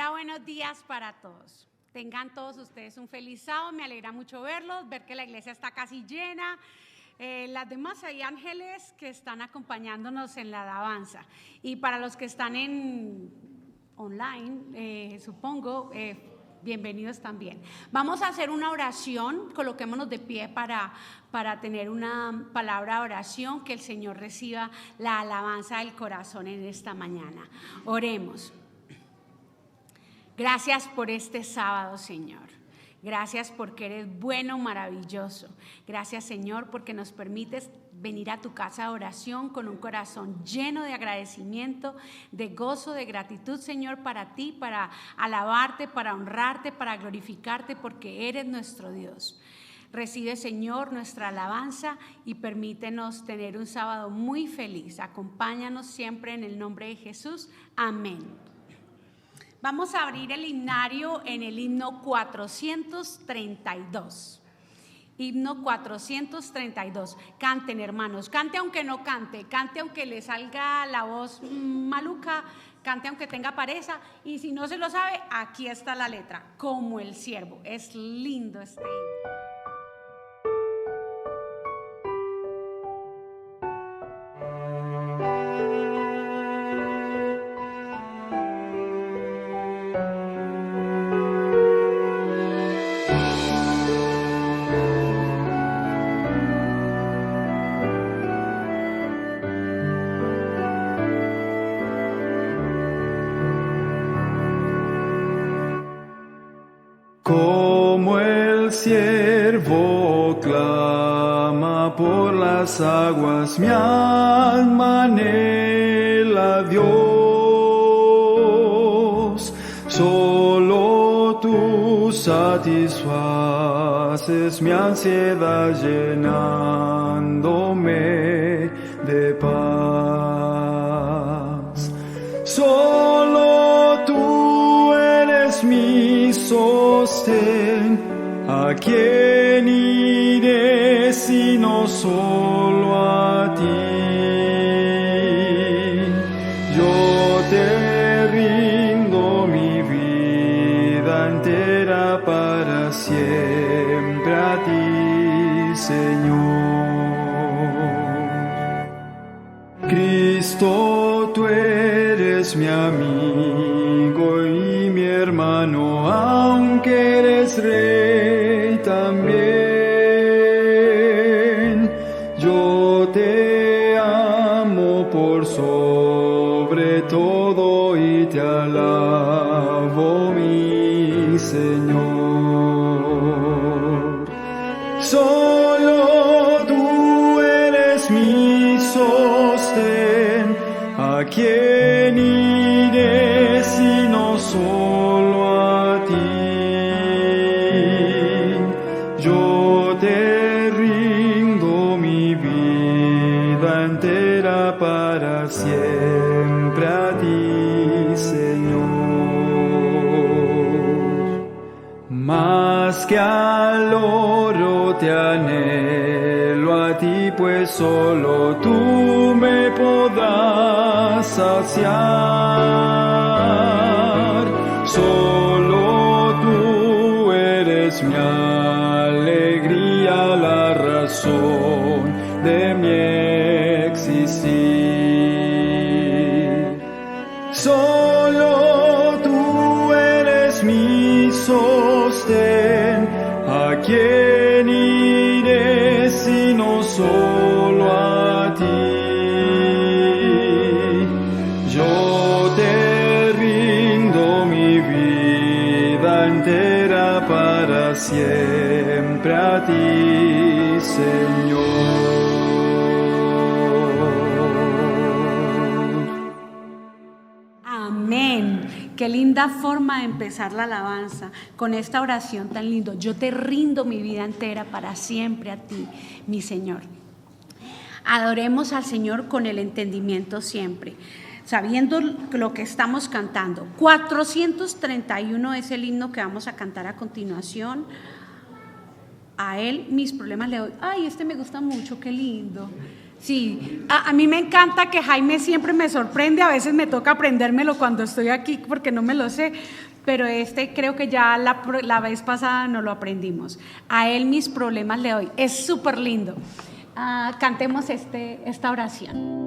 Hola, buenos días para todos. Tengan todos ustedes un feliz sábado, me alegra mucho verlos, ver que la iglesia está casi llena. Las demás hay ángeles que están acompañándonos en la alabanza. Y para los que están online, supongo, bienvenidos también. Vamos a hacer una oración, coloquémonos de pie para tener una palabra de oración, que el Señor reciba la alabanza del corazón en esta mañana. Oremos. Gracias por este sábado, Señor. Gracias porque eres bueno, maravilloso. Gracias, Señor, porque nos permites venir a tu casa de oración con un corazón lleno de agradecimiento, de gozo, de gratitud, Señor, para ti, para alabarte, para honrarte, para glorificarte, porque eres nuestro Dios. Recibe, Señor, nuestra alabanza y permítenos tener un sábado muy feliz. Acompáñanos siempre en el nombre de Jesús. Amén. Vamos a abrir el himnario en el himno 432. Himno 432. Canten, hermanos. Cante aunque no cante. Cante aunque le salga la voz maluca. Cante aunque tenga pereza. Y si no se lo sabe, aquí está la letra. Como el siervo. Es lindo este himno. Como el siervo clama por las aguas, mi alma anhela a Dios. Solo tú satisfaces mi ansiedad, llenándome de paz. Solo tú eres mi sostén. ¿A quién iré sino solo a ti? Yo te rindo mi vida entera para siempre a ti, Señor. Cristo, tú eres mi amigo y mi hermano, aunque eres rey también. Yo te amo por sobre todo y te alabo, mi Señor. Solo tú eres mi sostén. ¿A quién iré sino solo a ti? Yo te rindo mi vida entera para siempre a ti, Señor. Más que al oro te anhelo a ti, pues solo tú me podrás saciar. Solo tú eres mi alegría, la razón de mi existir. Solo tú eres mi sostén. ¿A quién iré sino solo a ti? Yo te rindo mi vida entera para siempre a ti, Señor. Amén. Qué linda forma de empezar la alabanza con esta oración tan lindo. Yo te rindo mi vida entera para siempre a ti, mi Señor. Adoremos al Señor con el entendimiento siempre, sabiendo lo que estamos cantando. 431 es el himno que vamos a cantar a continuación. A Él mis problemas le doy. Ay, este me gusta mucho, qué lindo. Sí, a mí me encanta que Jaime siempre me sorprende, a veces me toca aprendérmelo cuando estoy aquí porque no me lo sé, pero creo que ya la vez pasada no lo aprendimos. A Él mis problemas le doy. Es súper lindo. Cantemos esta oración.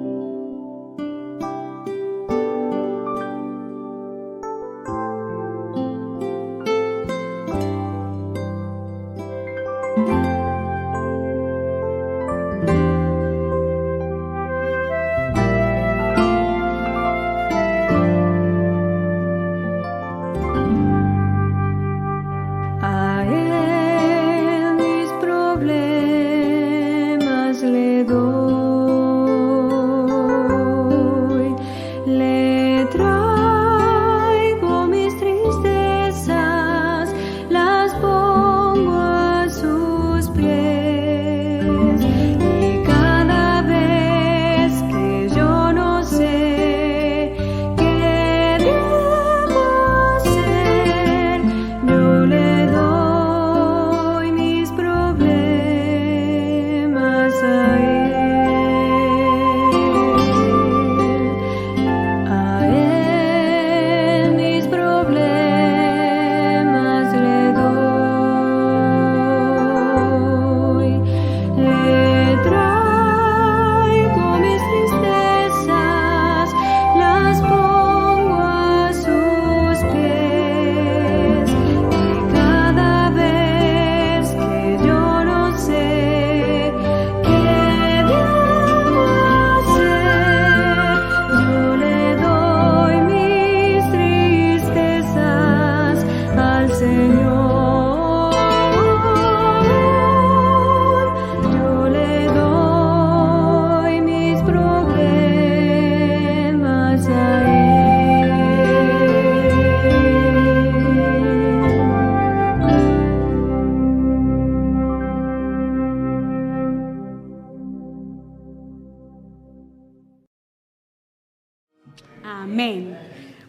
Amén.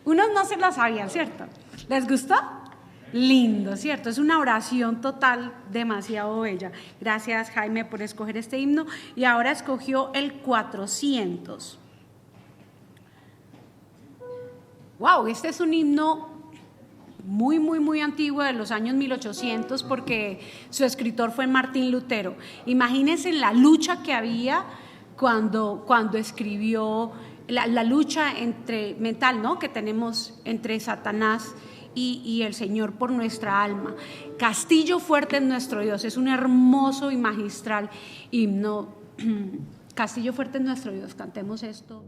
Unos no se la sabían, ¿cierto? ¿Les gustó? Lindo, ¿cierto? Es una oración total, demasiado bella. Gracias, Jaime, por escoger este himno. Y ahora escogió el 400. Wow, este es un himno muy antiguo, de los años 1800, porque su escritor fue Martín Lutero. Imagínense la lucha que había cuando escribió, la lucha mental, ¿no?, que tenemos entre Satanás y el Señor por nuestra alma. Castillo fuerte es nuestro Dios. Es un hermoso y magistral himno. Castillo fuerte es nuestro Dios. Cantemos esto.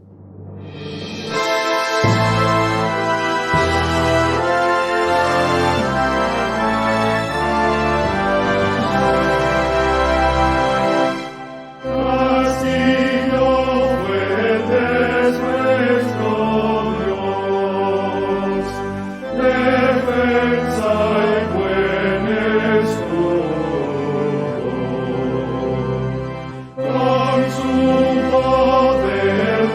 Con su poder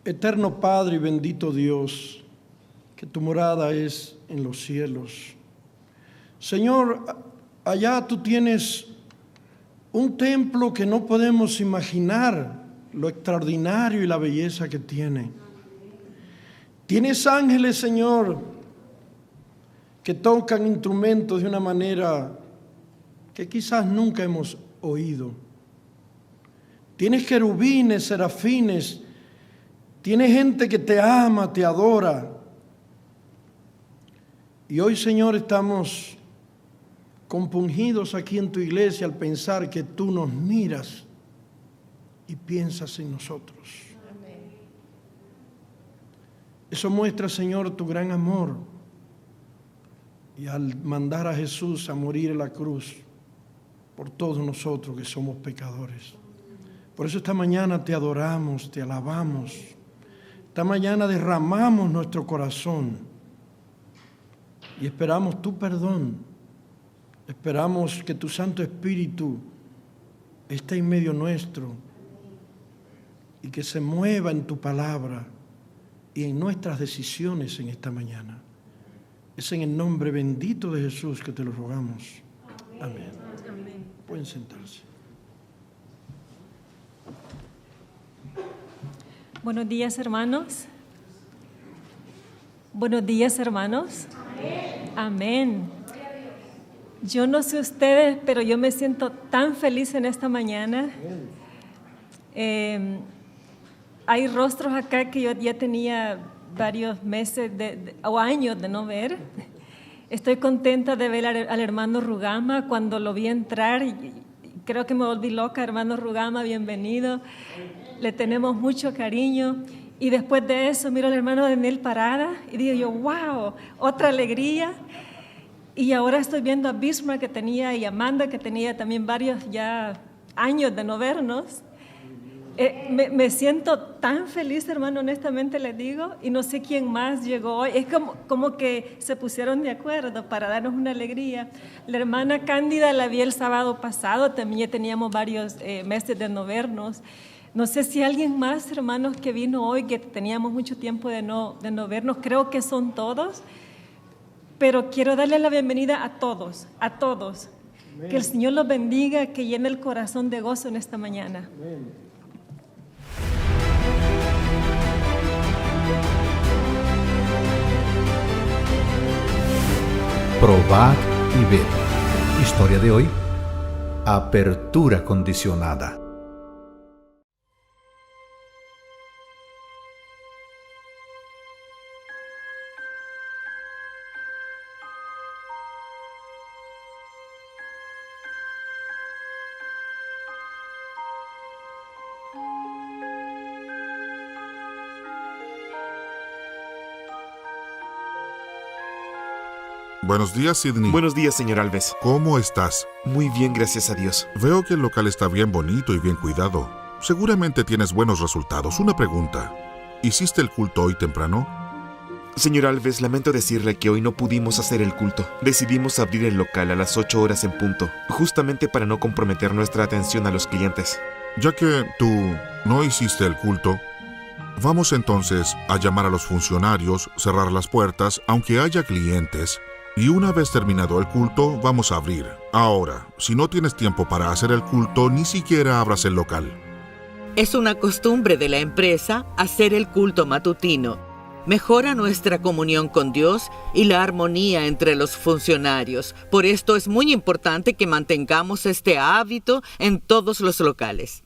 Eterno Padre y bendito Dios, que tu morada es en los cielos. Señor, allá tú tienes un templo que no podemos imaginar lo extraordinario y la belleza que tiene. Tienes ángeles, Señor, que tocan instrumentos de una manera que quizás nunca hemos oído. Tienes querubines, serafines, tienes gente que te ama, te adora. Y hoy, Señor, estamos compungidos aquí en tu iglesia al pensar que tú nos miras y piensas en nosotros. Amén. Eso muestra, Señor, tu gran amor. Y al mandar a Jesús a morir en la cruz por todos nosotros que somos pecadores. Por eso esta mañana te adoramos, te alabamos. Esta mañana derramamos nuestro corazón y esperamos tu perdón. Esperamos que tu Santo Espíritu esté en medio nuestro y que se mueva en tu palabra y en nuestras decisiones en esta mañana. Es en el nombre bendito de Jesús que te lo rogamos. Amén. Amén. Pueden sentarse. Buenos días, hermanos. Buenos días, hermanos. Amén. Amén. Yo no sé ustedes, pero yo me siento tan feliz en esta mañana. Hay rostros acá que yo ya tenía varios meses o años de no ver. Estoy contenta de ver al hermano Rugama. Cuando lo vi entrar, creo que me volví loca. Hermano Rugama, bienvenido. Le tenemos mucho cariño. Y después de eso miro al hermano Daniel Parada y digo yo, wow, otra alegría. Y ahora estoy viendo a Bismarck que tenía y Amanda que tenía también varios ya años de no vernos. Me siento tan feliz, hermano, honestamente les digo, y no sé quién más llegó hoy. Es como que se pusieron de acuerdo para darnos una alegría. La hermana Cándida la vi el sábado pasado, también ya teníamos varios meses de no vernos. No sé si alguien más, hermanos, que vino hoy, que teníamos mucho tiempo de no vernos, creo que son todos, pero quiero darle la bienvenida a todos, a todos. Amén. Que el Señor los bendiga, que llene el corazón de gozo en esta mañana. Amén. Probad y ved. Historia de hoy: apertura condicionada. Buenos días, Sidney. Buenos días, señor Alves. ¿Cómo estás? Muy bien, gracias a Dios. Veo que el local está bien bonito y bien cuidado. Seguramente tienes buenos resultados. Una pregunta. ¿Hiciste el culto hoy temprano? Señor Alves, lamento decirle que hoy no pudimos hacer el culto. Decidimos abrir el local a las 8 horas en punto, justamente para no comprometer nuestra atención a los clientes. Ya que tú no hiciste el culto, vamos entonces a llamar a los funcionarios, cerrar las puertas, aunque haya clientes. Y una vez terminado el culto, vamos a abrir. Ahora, si no tienes tiempo para hacer el culto, ni siquiera abras el local. Es una costumbre de la empresa hacer el culto matutino. Mejora nuestra comunión con Dios y la armonía entre los funcionarios. Por esto es muy importante que mantengamos este hábito en todos los locales.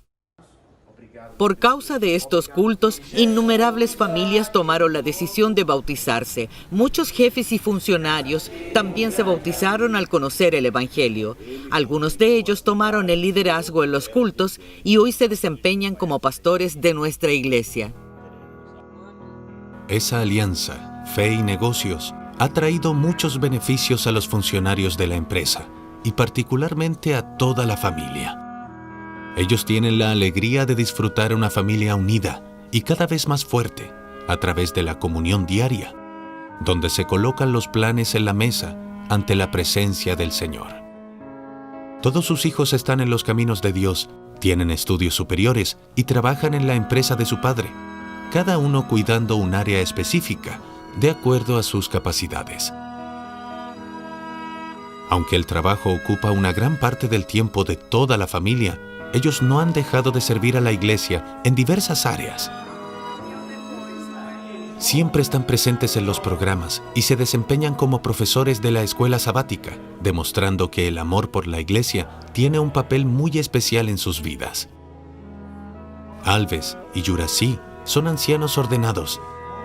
Por causa de estos cultos, innumerables familias tomaron la decisión de bautizarse. Muchos jefes y funcionarios también se bautizaron al conocer el Evangelio. Algunos de ellos tomaron el liderazgo en los cultos y hoy se desempeñan como pastores de nuestra iglesia. Esa alianza, fe y negocios ha traído muchos beneficios a los funcionarios de la empresa y particularmente a toda la familia. Ellos tienen la alegría de disfrutar una familia unida y cada vez más fuerte a través de la comunión diaria, donde se colocan los planes en la mesa ante la presencia del Señor. Todos sus hijos están en los caminos de Dios, tienen estudios superiores y trabajan en la empresa de su padre. cada uno cuidando un área específica, de acuerdo a sus capacidades. Aunque el trabajo ocupa una gran parte del tiempo de toda la familia, ellos no han dejado de servir a la iglesia en diversas áreas. Siempre están presentes en los programas y se desempeñan como profesores de la escuela sabática, demostrando que el amor por la iglesia tiene un papel muy especial en sus vidas. Alves y Yurasí son ancianos ordenados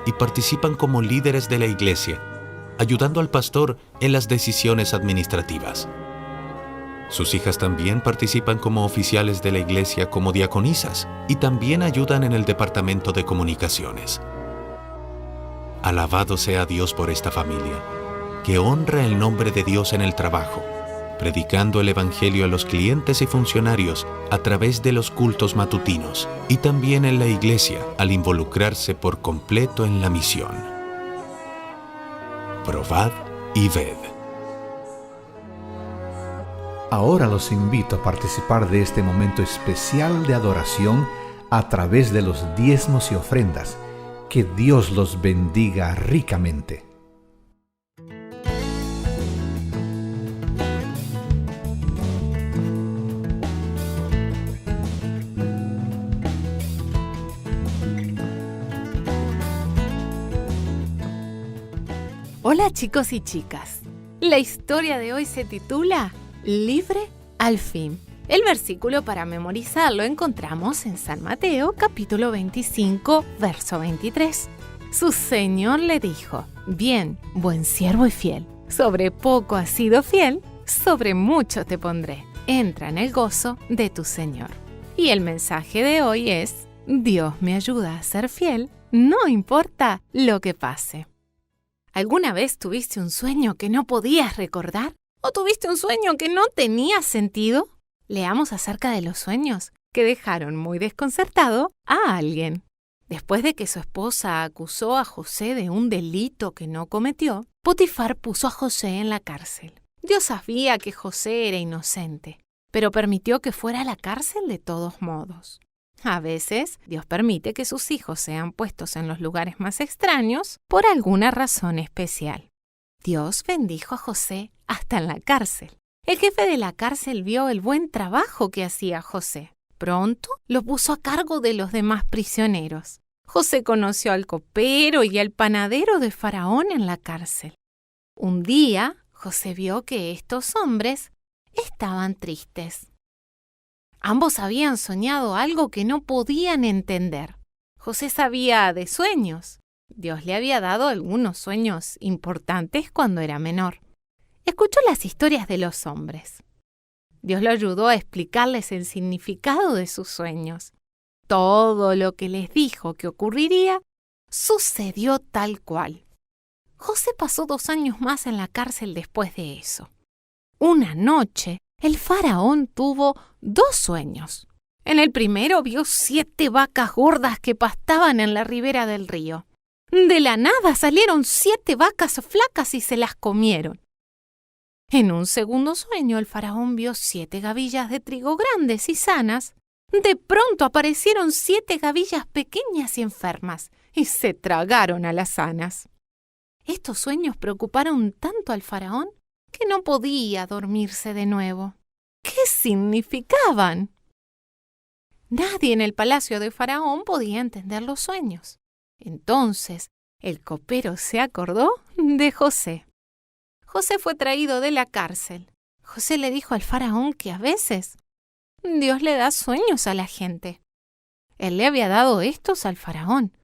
y participan como líderes de la iglesia, ayudando al pastor en las decisiones administrativas. Sus hijas también participan como oficiales de la iglesia como diaconisas y también ayudan en el departamento de comunicaciones. Alabado sea Dios por esta familia, que honra el nombre de Dios en el trabajo, predicando el Evangelio a los clientes y funcionarios a través de los cultos matutinos y también en la iglesia al involucrarse por completo en la misión. Probad y ved. Ahora los invito a participar de este momento especial de adoración a través de los diezmos y ofrendas. Que Dios los bendiga ricamente. Hola chicos y chicas. La historia de hoy se titula Libre al fin. El versículo para memorizar lo encontramos en San Mateo, capítulo 25, verso 23. Su Señor le dijo: Bien, buen siervo y fiel. Sobre poco has sido fiel, sobre mucho te pondré. Entra en el gozo de tu Señor. Y el mensaje de hoy es: Dios me ayuda a ser fiel, no importa lo que pase. ¿Alguna vez tuviste un sueño que no podías recordar? ¿O tuviste un sueño que no tenía sentido? Leamos acerca de los sueños que dejaron muy desconcertado a alguien. Después de que su esposa acusó a José de un delito que no cometió, Potifar puso a José en la cárcel. Dios sabía que José era inocente, pero permitió que fuera a la cárcel de todos modos. A veces, Dios permite que sus hijos sean puestos en los lugares más extraños por alguna razón especial. Dios bendijo a José hasta en la cárcel. El jefe de la cárcel vio el buen trabajo que hacía José. Pronto lo puso a cargo de los demás prisioneros. José conoció al copero y al panadero de Faraón en la cárcel. Un día, José vio que estos hombres estaban tristes. Ambos habían soñado algo que no podían entender. José sabía de sueños. Dios le había dado algunos sueños importantes cuando era menor. Escuchó las historias de los hombres. Dios lo ayudó a explicarles el significado de sus sueños. Todo lo que les dijo que ocurriría sucedió tal cual. José pasó 2 años más en la cárcel después de eso. Una noche, el faraón tuvo 2 sueños. En el primero vio 7 vacas gordas que pastaban en la ribera del río. De la nada salieron 7 vacas flacas y se las comieron. En un segundo sueño, el faraón vio 7 gavillas de trigo grandes y sanas. De pronto aparecieron 7 gavillas pequeñas y enfermas y se tragaron a las sanas. Estos sueños preocuparon tanto al faraón que no podía dormirse de nuevo. ¿Qué significaban? Nadie en el palacio de Faraón podía entender los sueños. Entonces, el copero se acordó de José. José fue traído de la cárcel. José le dijo al faraón que a veces Dios le da sueños a la gente. Él le había dado estos al faraón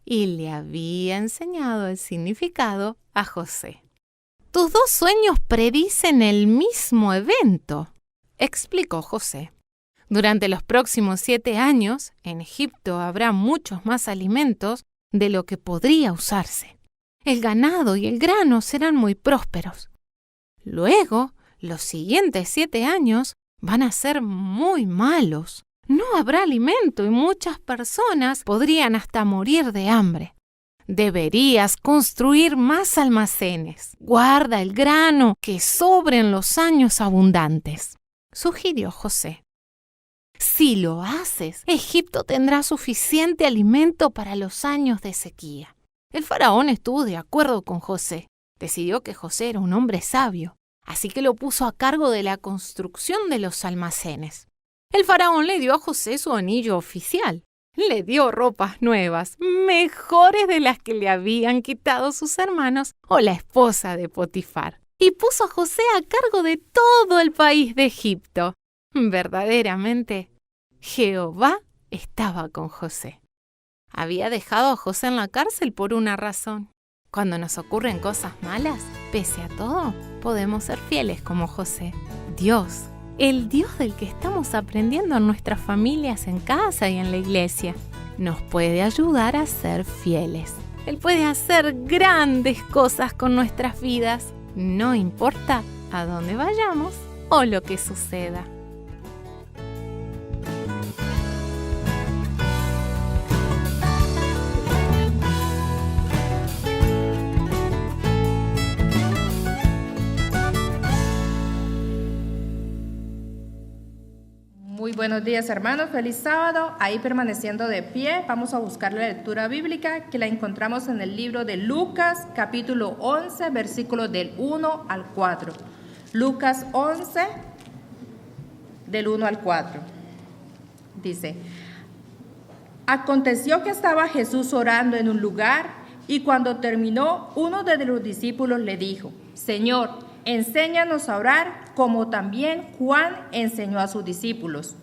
y le había enseñado el significado a José. Tus 2 sueños predicen el mismo evento, explicó José. Durante los próximos 7 años, en Egipto habrá muchos más alimentos de lo que podría usarse. El ganado y el grano serán muy prósperos. Luego, los siguientes 7 años van a ser muy malos. No habrá alimento y muchas personas podrían hasta morir de hambre. Deberías construir más almacenes. Guarda el grano que sobre en los años abundantes, sugirió José. Si lo haces, Egipto tendrá suficiente alimento para los años de sequía. El faraón estuvo de acuerdo con José. Decidió que José era un hombre sabio, así que lo puso a cargo de la construcción de los almacenes. El faraón le dio a José su anillo oficial. Le dio ropas nuevas, mejores de las que le habían quitado sus hermanos o la esposa de Potifar. Y puso a José a cargo de todo el país de Egipto. Verdaderamente, Jehová estaba con José. Había dejado a José en la cárcel por una razón. Cuando nos ocurren cosas malas, pese a todo, podemos ser fieles como José. Dios, el Dios del que estamos aprendiendo en nuestras familias, en casa y en la iglesia, nos puede ayudar a ser fieles. Él puede hacer grandes cosas con nuestras vidas, no importa a dónde vayamos o lo que suceda. Muy buenos días, hermanos. Feliz sábado. Ahí permaneciendo de pie, vamos a buscar la lectura bíblica que la encontramos en el libro de Lucas, capítulo 11, versículos del 1 al 4. Lucas 11, del 1 al 4. Dice: Aconteció que estaba Jesús orando en un lugar, y cuando terminó, uno de los discípulos le dijo: Señor, enséñanos a orar, como también Juan enseñó a sus discípulos.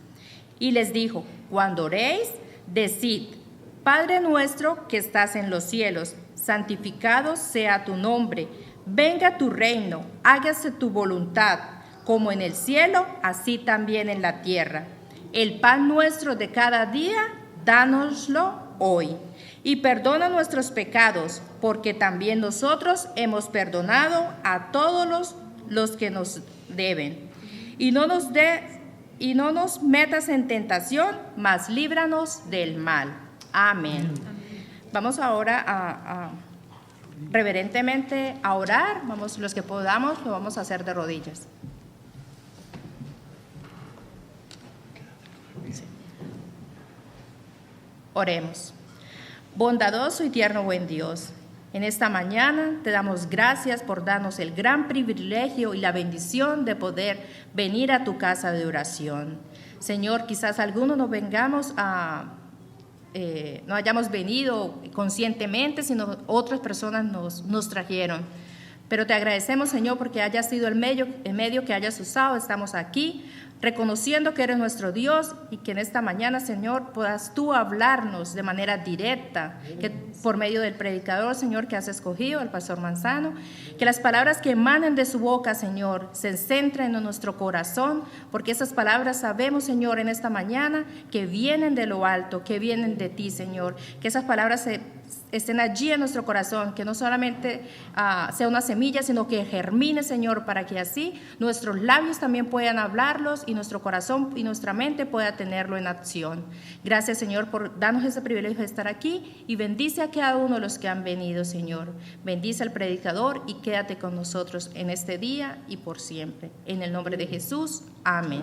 Y les dijo: Cuando oréis, decid: Padre nuestro que estás en los cielos, santificado sea tu nombre. Venga tu reino, hágase tu voluntad, como en el cielo, así también en la tierra. El pan nuestro de cada día, dánoslo hoy. Y perdona nuestros pecados, porque también nosotros hemos perdonado a todos los que nos deben. Y no nos metas en tentación, mas líbranos del mal. Amén. Vamos ahora a reverentemente a orar. Vamos, los que podamos, lo vamos a hacer de rodillas. Oremos. Bondadoso y tierno buen Dios, en esta mañana te damos gracias por darnos el gran privilegio y la bendición de poder venir a tu casa de oración. Señor, quizás algunos no hayamos venido conscientemente, sino otras personas nos trajeron. Pero te agradecemos, Señor, porque haya sido el medio que hayas usado. Estamos aquí reconociendo que eres nuestro Dios y que en esta mañana, Señor, puedas tú hablarnos de manera directa, que por medio del predicador, Señor, que has escogido, el pastor Manzano, que las palabras que emanen de su boca, Señor, se centren en nuestro corazón, porque esas palabras sabemos, Señor, en esta mañana que vienen de lo alto, que vienen de ti, Señor, que esas palabras estén allí en nuestro corazón, que no solamente sea una semilla, sino que germine, Señor, para que así nuestros labios también puedan hablarlos y nuestro corazón y nuestra mente pueda tenerlo en acción. Gracias, Señor, por darnos ese privilegio de estar aquí, y bendice a cada uno de los que han venido, Señor. Bendice al predicador y quédate con nosotros en este día y por siempre. En el nombre de Jesús, amén.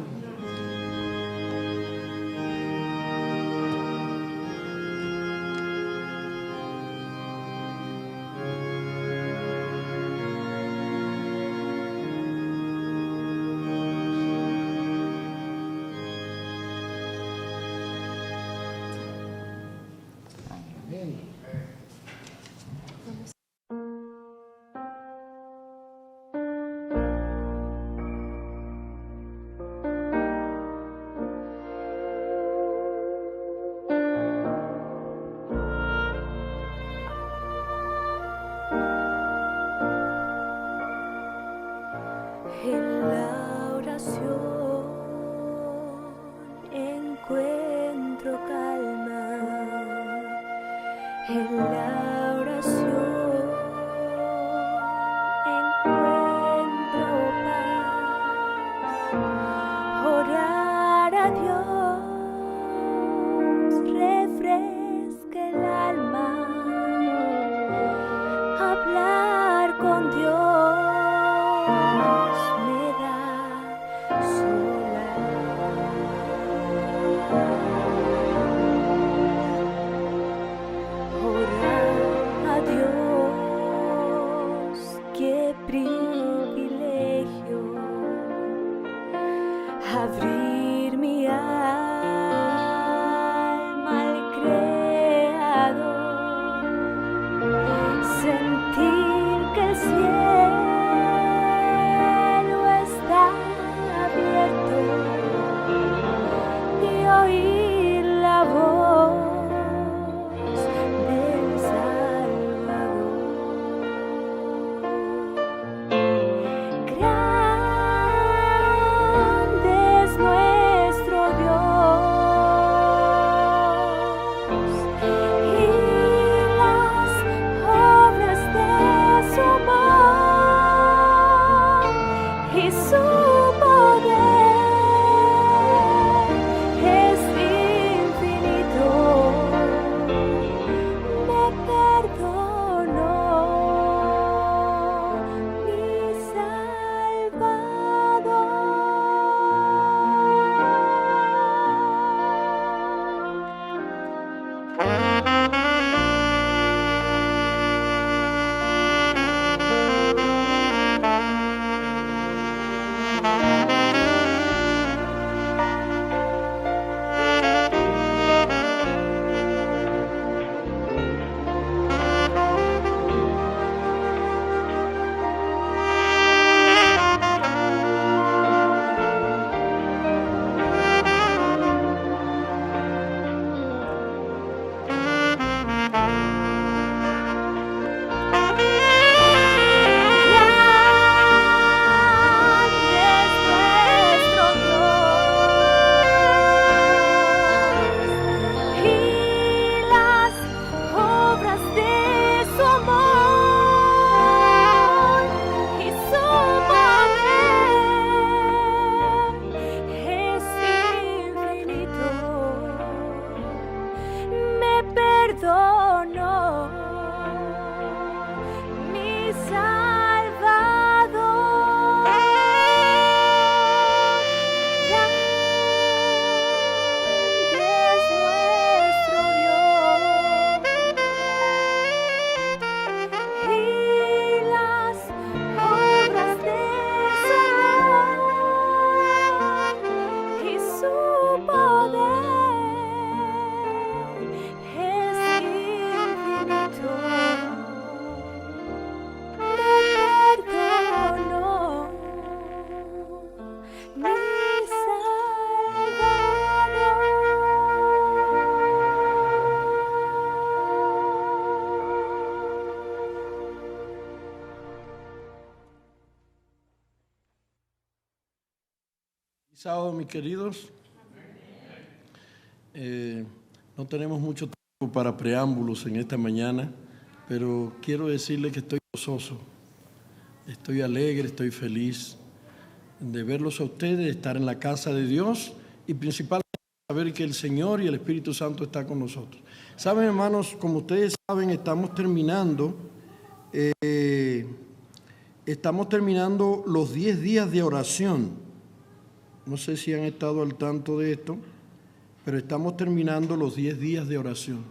privilegio abrir mi alma al Creador, sentir que el cielo está abierto y oír la voz del Salvador. Grande es nuestro Dios y las obras de su amor y su poder es infinito. Me perdonó mi Salvador. Perdonó mi Salvador. Grande es nuestro Dios y las obras de su amor y su poder es infinito. Me perdonó mi Sábado, mis queridos. No tenemos mucho tiempo para preámbulos en esta mañana, pero quiero decirles que estoy gozoso, estoy alegre, estoy feliz de verlos a ustedes, de estar en la casa de Dios y principalmente saber que el Señor y el Espíritu Santo está con nosotros. Saben, hermanos, como ustedes saben, estamos terminando los 10 días de oración. No sé si han estado al tanto de esto, pero estamos terminando los 10 días de oración.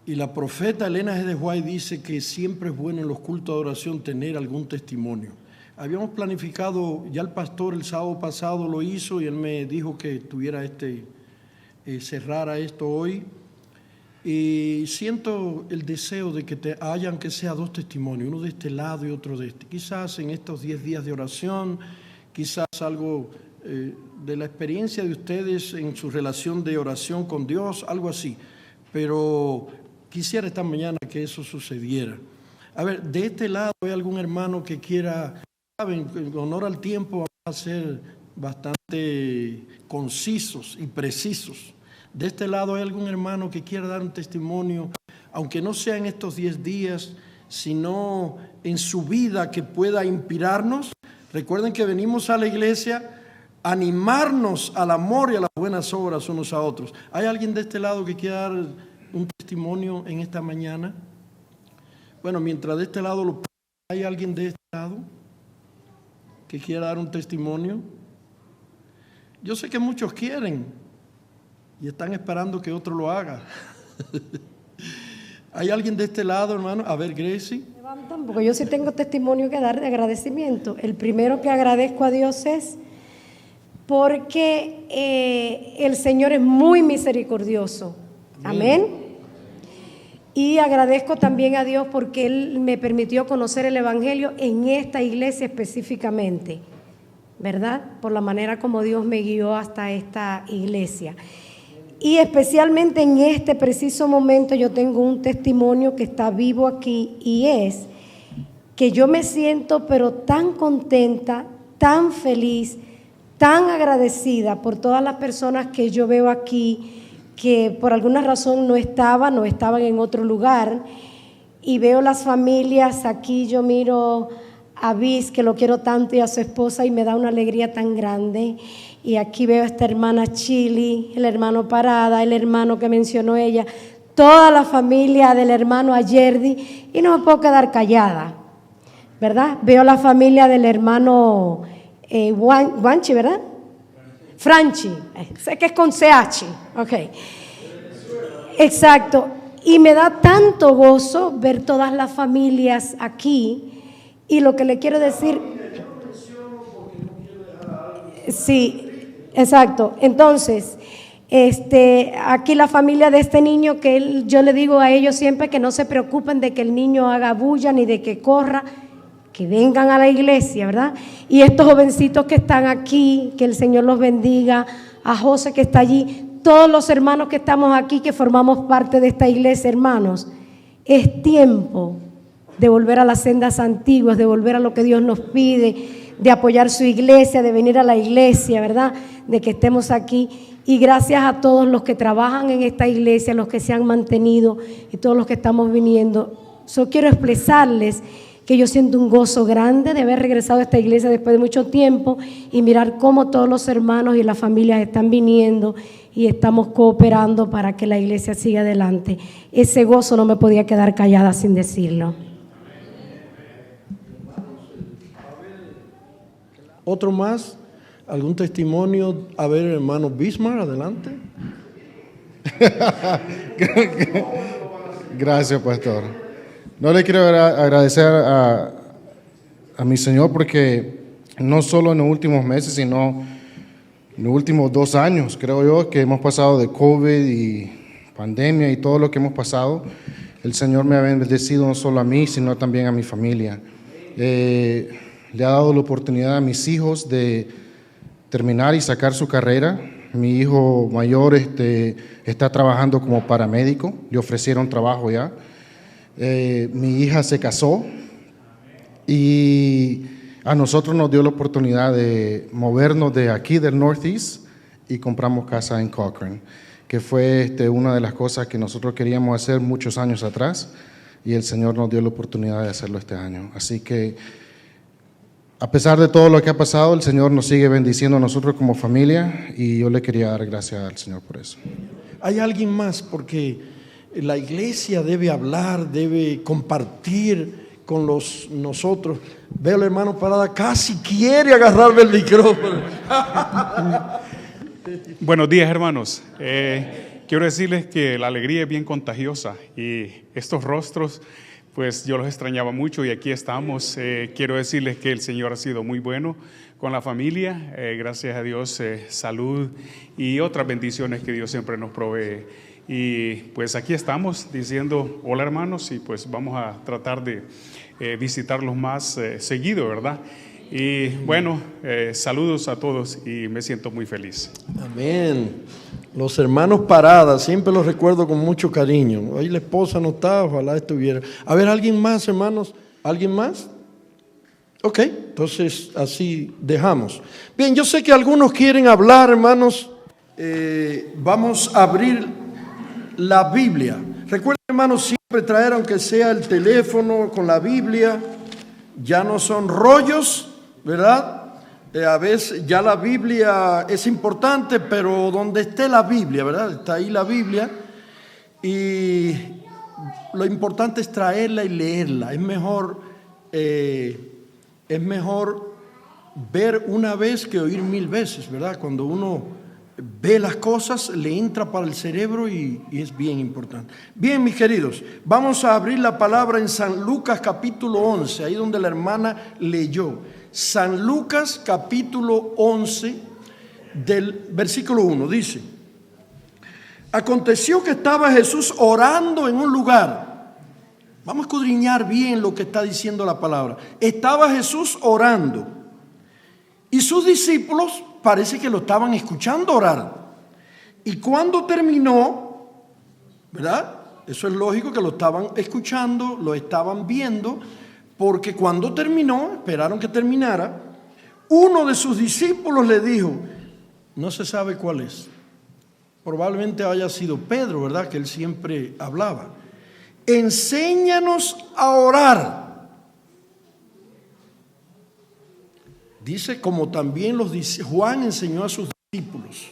Y la profeta Elena G. de White dice que siempre es bueno en los cultos de oración tener algún testimonio. Habíamos planificado, ya el pastor el sábado pasado lo hizo y él me dijo que tuviera cerrara esto hoy. Y siento el deseo de que hayan que sea 2 testimonios, uno de este lado y otro de este. Quizás en estos 10 días de oración, quizás algo de la experiencia de ustedes en su relación de oración con Dios, algo así. Pero quisiera esta mañana que eso sucediera. A ver, de este lado hay algún hermano que quiera, saben, en honor al tiempo vamos a ser bastante concisos y precisos. De este lado hay algún hermano que quiera dar un testimonio, aunque no sea en estos 10 días, sino en su vida que pueda inspirarnos. Recuerden que venimos a la iglesia a animarnos al amor y a las buenas obras unos a otros. ¿Hay alguien de este lado que quiera dar un testimonio en esta mañana? Bueno, mientras de este lado ¿hay alguien de este lado que quiera dar un testimonio? Yo sé que muchos quieren y están esperando que otro lo haga. ¿Hay alguien de este lado, hermano? A ver, Gracie. levantan, porque yo sí tengo testimonio que dar de agradecimiento. El primero que agradezco a Dios es porque el Señor es muy misericordioso. Amén. Y agradezco también a Dios porque Él me permitió conocer el Evangelio en esta iglesia específicamente, ¿verdad? Por la manera como Dios me guió hasta esta iglesia. Y especialmente en este preciso momento yo tengo un testimonio que está vivo aquí, y es que yo me siento pero tan contenta, tan feliz, tan agradecida por todas las personas que yo veo aquí que por alguna razón no estaban en otro lugar, y veo las familias aquí. Yo miro a Bis, que lo quiero tanto, y a su esposa, y me da una alegría tan grande. Y aquí veo a esta hermana Chili, el hermano Parada, el hermano que mencionó ella, toda la familia del hermano Ayerdi, y no me puedo quedar callada, ¿verdad? Veo la familia del hermano Wanchi, ¿verdad? Franchi, sé que es con CH, ok. Exacto, y me da tanto gozo ver todas las familias aquí, y lo que le quiero decir, sí, exacto. Entonces, aquí la familia de este niño, que yo le digo a ellos siempre que no se preocupen de que el niño haga bulla ni de que corra, que vengan a la iglesia, ¿verdad? Y estos jovencitos que están aquí, que el Señor los bendiga, a José que está allí, todos los hermanos que estamos aquí, que formamos parte de esta iglesia, hermanos, es tiempo de volver a las sendas antiguas, de volver a lo que Dios nos pide, de apoyar su iglesia, de venir a la iglesia, ¿verdad? De que estemos aquí. Y gracias a todos los que trabajan en esta iglesia, los que se han mantenido y todos los que estamos viniendo. Solo quiero expresarles que yo siento un gozo grande de haber regresado a esta iglesia después de mucho tiempo y mirar cómo todos los hermanos y las familias están viniendo y estamos cooperando para que la iglesia siga adelante. Ese gozo no me podía quedar callada sin decirlo. ¿Otro más? ¿Algún testimonio? A ver, hermano Bismarck, adelante. Gracias, pastor. No le quiero agradecer a mi Señor porque no solo en los últimos meses, sino en los últimos 2 años, creo yo, que hemos pasado de COVID y pandemia y todo lo que hemos pasado, el Señor me ha bendecido no solo a mí, sino también a mi familia. Le ha dado la oportunidad a mis hijos de terminar y sacar su carrera. Mi hijo mayor está trabajando como paramédico, le ofrecieron trabajo ya. Mi hija se casó y a nosotros nos dio la oportunidad de movernos de aquí del Northeast y compramos casa en Cochrane, que fue una de las cosas que nosotros queríamos hacer muchos años atrás, y el Señor nos dio la oportunidad de hacerlo este año. Así que a pesar de todo lo que ha pasado, el Señor nos sigue bendiciendo a nosotros como familia, y yo le quería dar gracias al Señor por eso. ¿Hay alguien más? Porque la iglesia debe hablar, debe compartir con nosotros. Veo al hermano Parada, casi quiere agarrarme el micrófono. Buenos días, hermanos. Quiero decirles que la alegría es bien contagiosa, y estos rostros, pues yo los extrañaba mucho, y aquí estamos. Quiero decirles que el Señor ha sido muy bueno con la familia. Gracias a Dios, salud y otras bendiciones que Dios siempre nos provee. Y pues aquí estamos diciendo hola, hermanos, y pues vamos a tratar de visitarlos más seguido, ¿verdad? Y bueno, saludos a todos y me siento muy feliz. Amén. Los hermanos Parada, siempre los recuerdo con mucho cariño. Hoy la esposa no está, ojalá estuviera. A ver, ¿alguien más, hermanos? ¿Alguien más? Ok, entonces así dejamos. Bien, yo sé que algunos quieren hablar, hermanos. Vamos a abrir la Biblia. Recuerden, hermanos, siempre traer, aunque sea el teléfono con la Biblia. Ya no son rollos, ¿verdad? A veces ya la Biblia es importante, pero donde esté la Biblia, ¿verdad? Está ahí la Biblia, y lo importante es traerla y leerla. Es mejor ver una vez que oír 1000 veces, ¿verdad? Cuando uno ve las cosas, le entra para el cerebro y es bien importante. Bien, mis queridos, vamos a abrir la palabra en San Lucas capítulo 11, ahí donde la hermana leyó. San Lucas capítulo 11 del versículo 1 dice: aconteció que estaba Jesús orando en un lugar. Vamos a escudriñar bien lo que está diciendo la palabra. Estaba Jesús orando y sus discípulos parece que lo estaban escuchando orar. Y cuando terminó, ¿verdad? Eso es lógico que lo estaban escuchando, lo estaban viendo, porque cuando terminó, esperaron que terminara, uno de sus discípulos le dijo, no se sabe cuál es, probablemente haya sido Pedro, ¿verdad? Que él siempre hablaba. Enséñanos a orar. Dice, como también Juan enseñó a sus discípulos.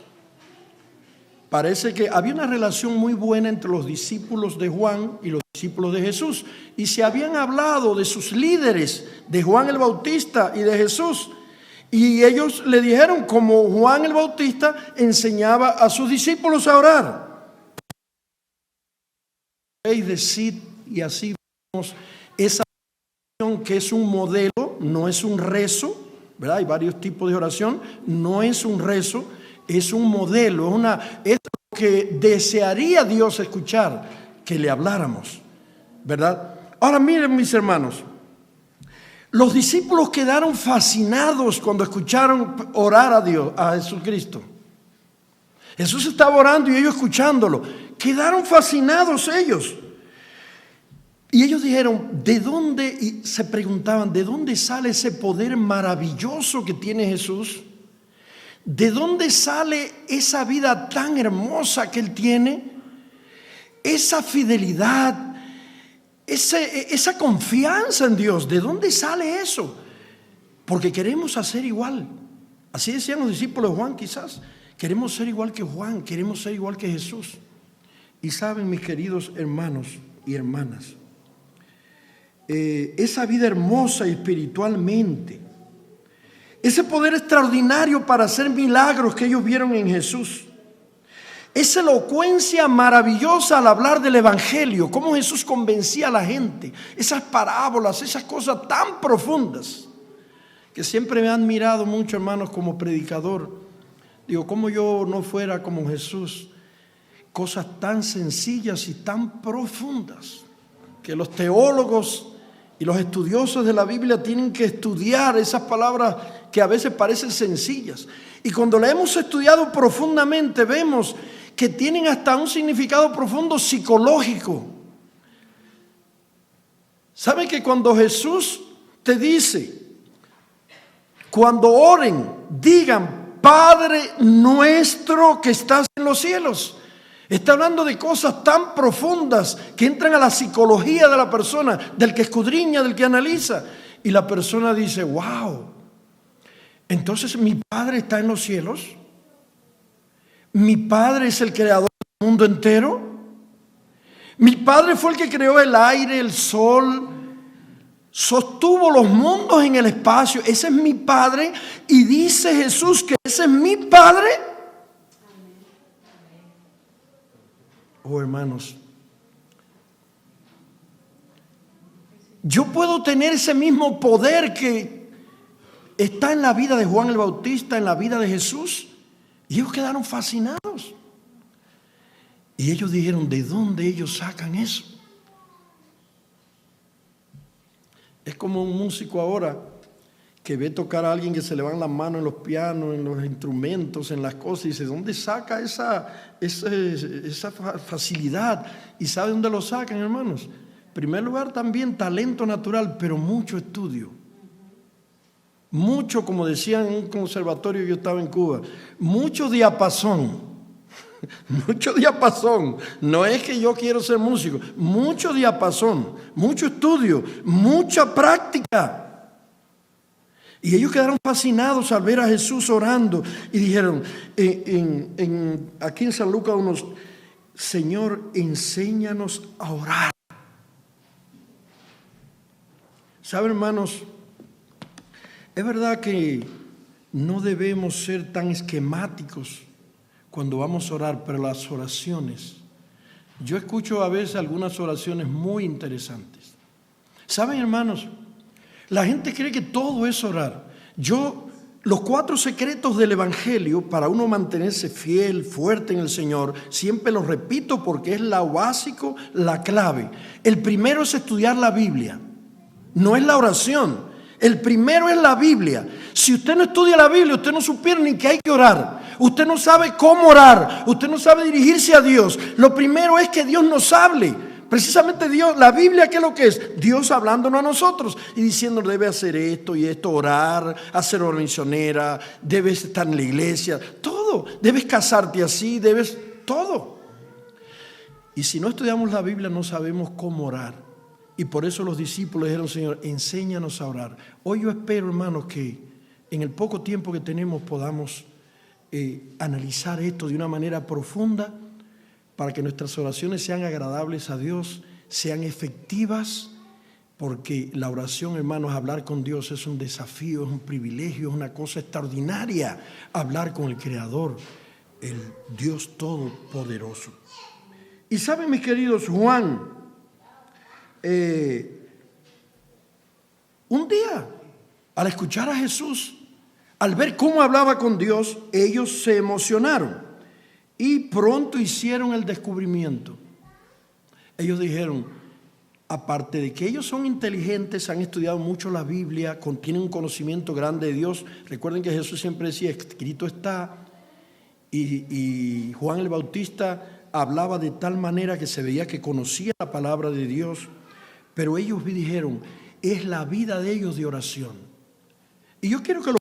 Parece que había una relación muy buena entre los discípulos de Juan y los discípulos de Jesús. Y se habían hablado de sus líderes, de Juan el Bautista y de Jesús. Y ellos le dijeron, como Juan el Bautista enseñaba a sus discípulos a orar. Y así vemos esa oración que es un modelo, no es un rezo. ¿Verdad? Hay varios tipos de oración, no es un rezo, es un modelo, es lo que desearía Dios escuchar, que le habláramos, ¿verdad? Ahora miren, mis hermanos, los discípulos quedaron fascinados cuando escucharon orar a Dios, a Jesucristo. Jesús estaba orando y ellos escuchándolo, quedaron fascinados ellos. Y ellos dijeron, ¿de dónde? Y se preguntaban, ¿de dónde sale ese poder maravilloso que tiene Jesús? ¿De dónde sale esa vida tan hermosa que Él tiene? Esa fidelidad, esa confianza en Dios, ¿de dónde sale eso? Porque queremos hacer igual. Así decían los discípulos de Juan quizás. Queremos ser igual que Juan, queremos ser igual que Jesús. Y saben, mis queridos hermanos y hermanas, esa vida hermosa espiritualmente, ese poder extraordinario para hacer milagros que ellos vieron en Jesús, esa elocuencia maravillosa al hablar del Evangelio, cómo Jesús convencía a la gente, esas parábolas, esas cosas tan profundas, que siempre me han admirado mucho, hermanos, como predicador. Digo, ¿cómo yo no fuera como Jesús? Cosas tan sencillas y tan profundas que los teólogos y los estudiosos de la Biblia tienen que estudiar esas palabras que a veces parecen sencillas. Y cuando la hemos estudiado profundamente, vemos que tienen hasta un significado profundo psicológico. ¿Saben que cuando Jesús te dice, cuando oren, digan, Padre nuestro que estás en los cielos? Está hablando de cosas tan profundas que entran a la psicología de la persona, del que escudriña, del que analiza. Y la persona dice, wow, entonces mi Padre está en los cielos. Mi Padre es el creador del mundo entero. Mi Padre fue el que creó el aire, el sol, sostuvo los mundos en el espacio. Ese es mi Padre. Y dice Jesús que ese es mi Padre. Oh, hermanos, yo puedo tener ese mismo poder que está en la vida de Juan el Bautista, en la vida de Jesús. Y ellos quedaron fascinados. Y ellos dijeron, ¿de dónde ellos sacan eso? Es como un músico ahora que ve tocar a alguien que se le van las manos en los pianos, en los instrumentos, en las cosas, y dice, ¿dónde saca esa facilidad? ¿Y sabe dónde lo sacan, hermanos? En primer lugar, también talento natural, pero mucho estudio. Mucho, como decían en un conservatorio que yo estaba en Cuba, mucho diapasón. Mucho diapasón. No es que yo quiero ser músico, mucho diapasón, mucho estudio, mucha práctica. Y ellos quedaron fascinados al ver a Jesús orando y dijeron, aquí en San Lucas unos, Señor, enséñanos a orar. ¿Saben, hermanos? Es verdad que no debemos ser tan esquemáticos cuando vamos a orar, pero las oraciones, yo escucho a veces algunas oraciones muy interesantes. ¿Saben, hermanos? La gente cree que todo es orar. Los 4 secretos del Evangelio para uno mantenerse fiel, fuerte en el Señor, siempre los repito porque es lo básico, la clave. El primero es estudiar la Biblia, no es la oración. El primero es la Biblia. Si usted no estudia la Biblia, usted no supiera ni que hay que orar. Usted no sabe cómo orar. Usted no sabe dirigirse a Dios. Lo primero es que Dios nos hable. Precisamente Dios, la Biblia, ¿qué es lo que es? Dios hablándonos a nosotros y diciéndonos debe hacer esto y esto, orar, hacer obra misionera, debes estar en la iglesia, todo. Debes casarte así, debes todo. Y si no estudiamos la Biblia no sabemos cómo orar. Y por eso los discípulos dijeron, Señor, enséñanos a orar. Hoy yo espero, hermanos, que en el poco tiempo que tenemos podamos analizar esto de una manera profunda para que nuestras oraciones sean agradables a Dios, sean efectivas, porque la oración, hermanos, hablar con Dios es un desafío, es un privilegio, es una cosa extraordinaria, hablar con el Creador, el Dios Todopoderoso. Y saben, mis queridos, Juan, un día, al escuchar a Jesús, al ver cómo hablaba con Dios, ellos se emocionaron y pronto hicieron el descubrimiento. Ellos dijeron, aparte de que ellos son inteligentes, han estudiado mucho la Biblia, tienen un conocimiento grande de Dios. Recuerden que Jesús siempre decía, escrito está, y Juan el Bautista hablaba de tal manera que se veía que conocía la palabra de Dios. Pero ellos dijeron, es la vida de ellos de oración. Y yo quiero que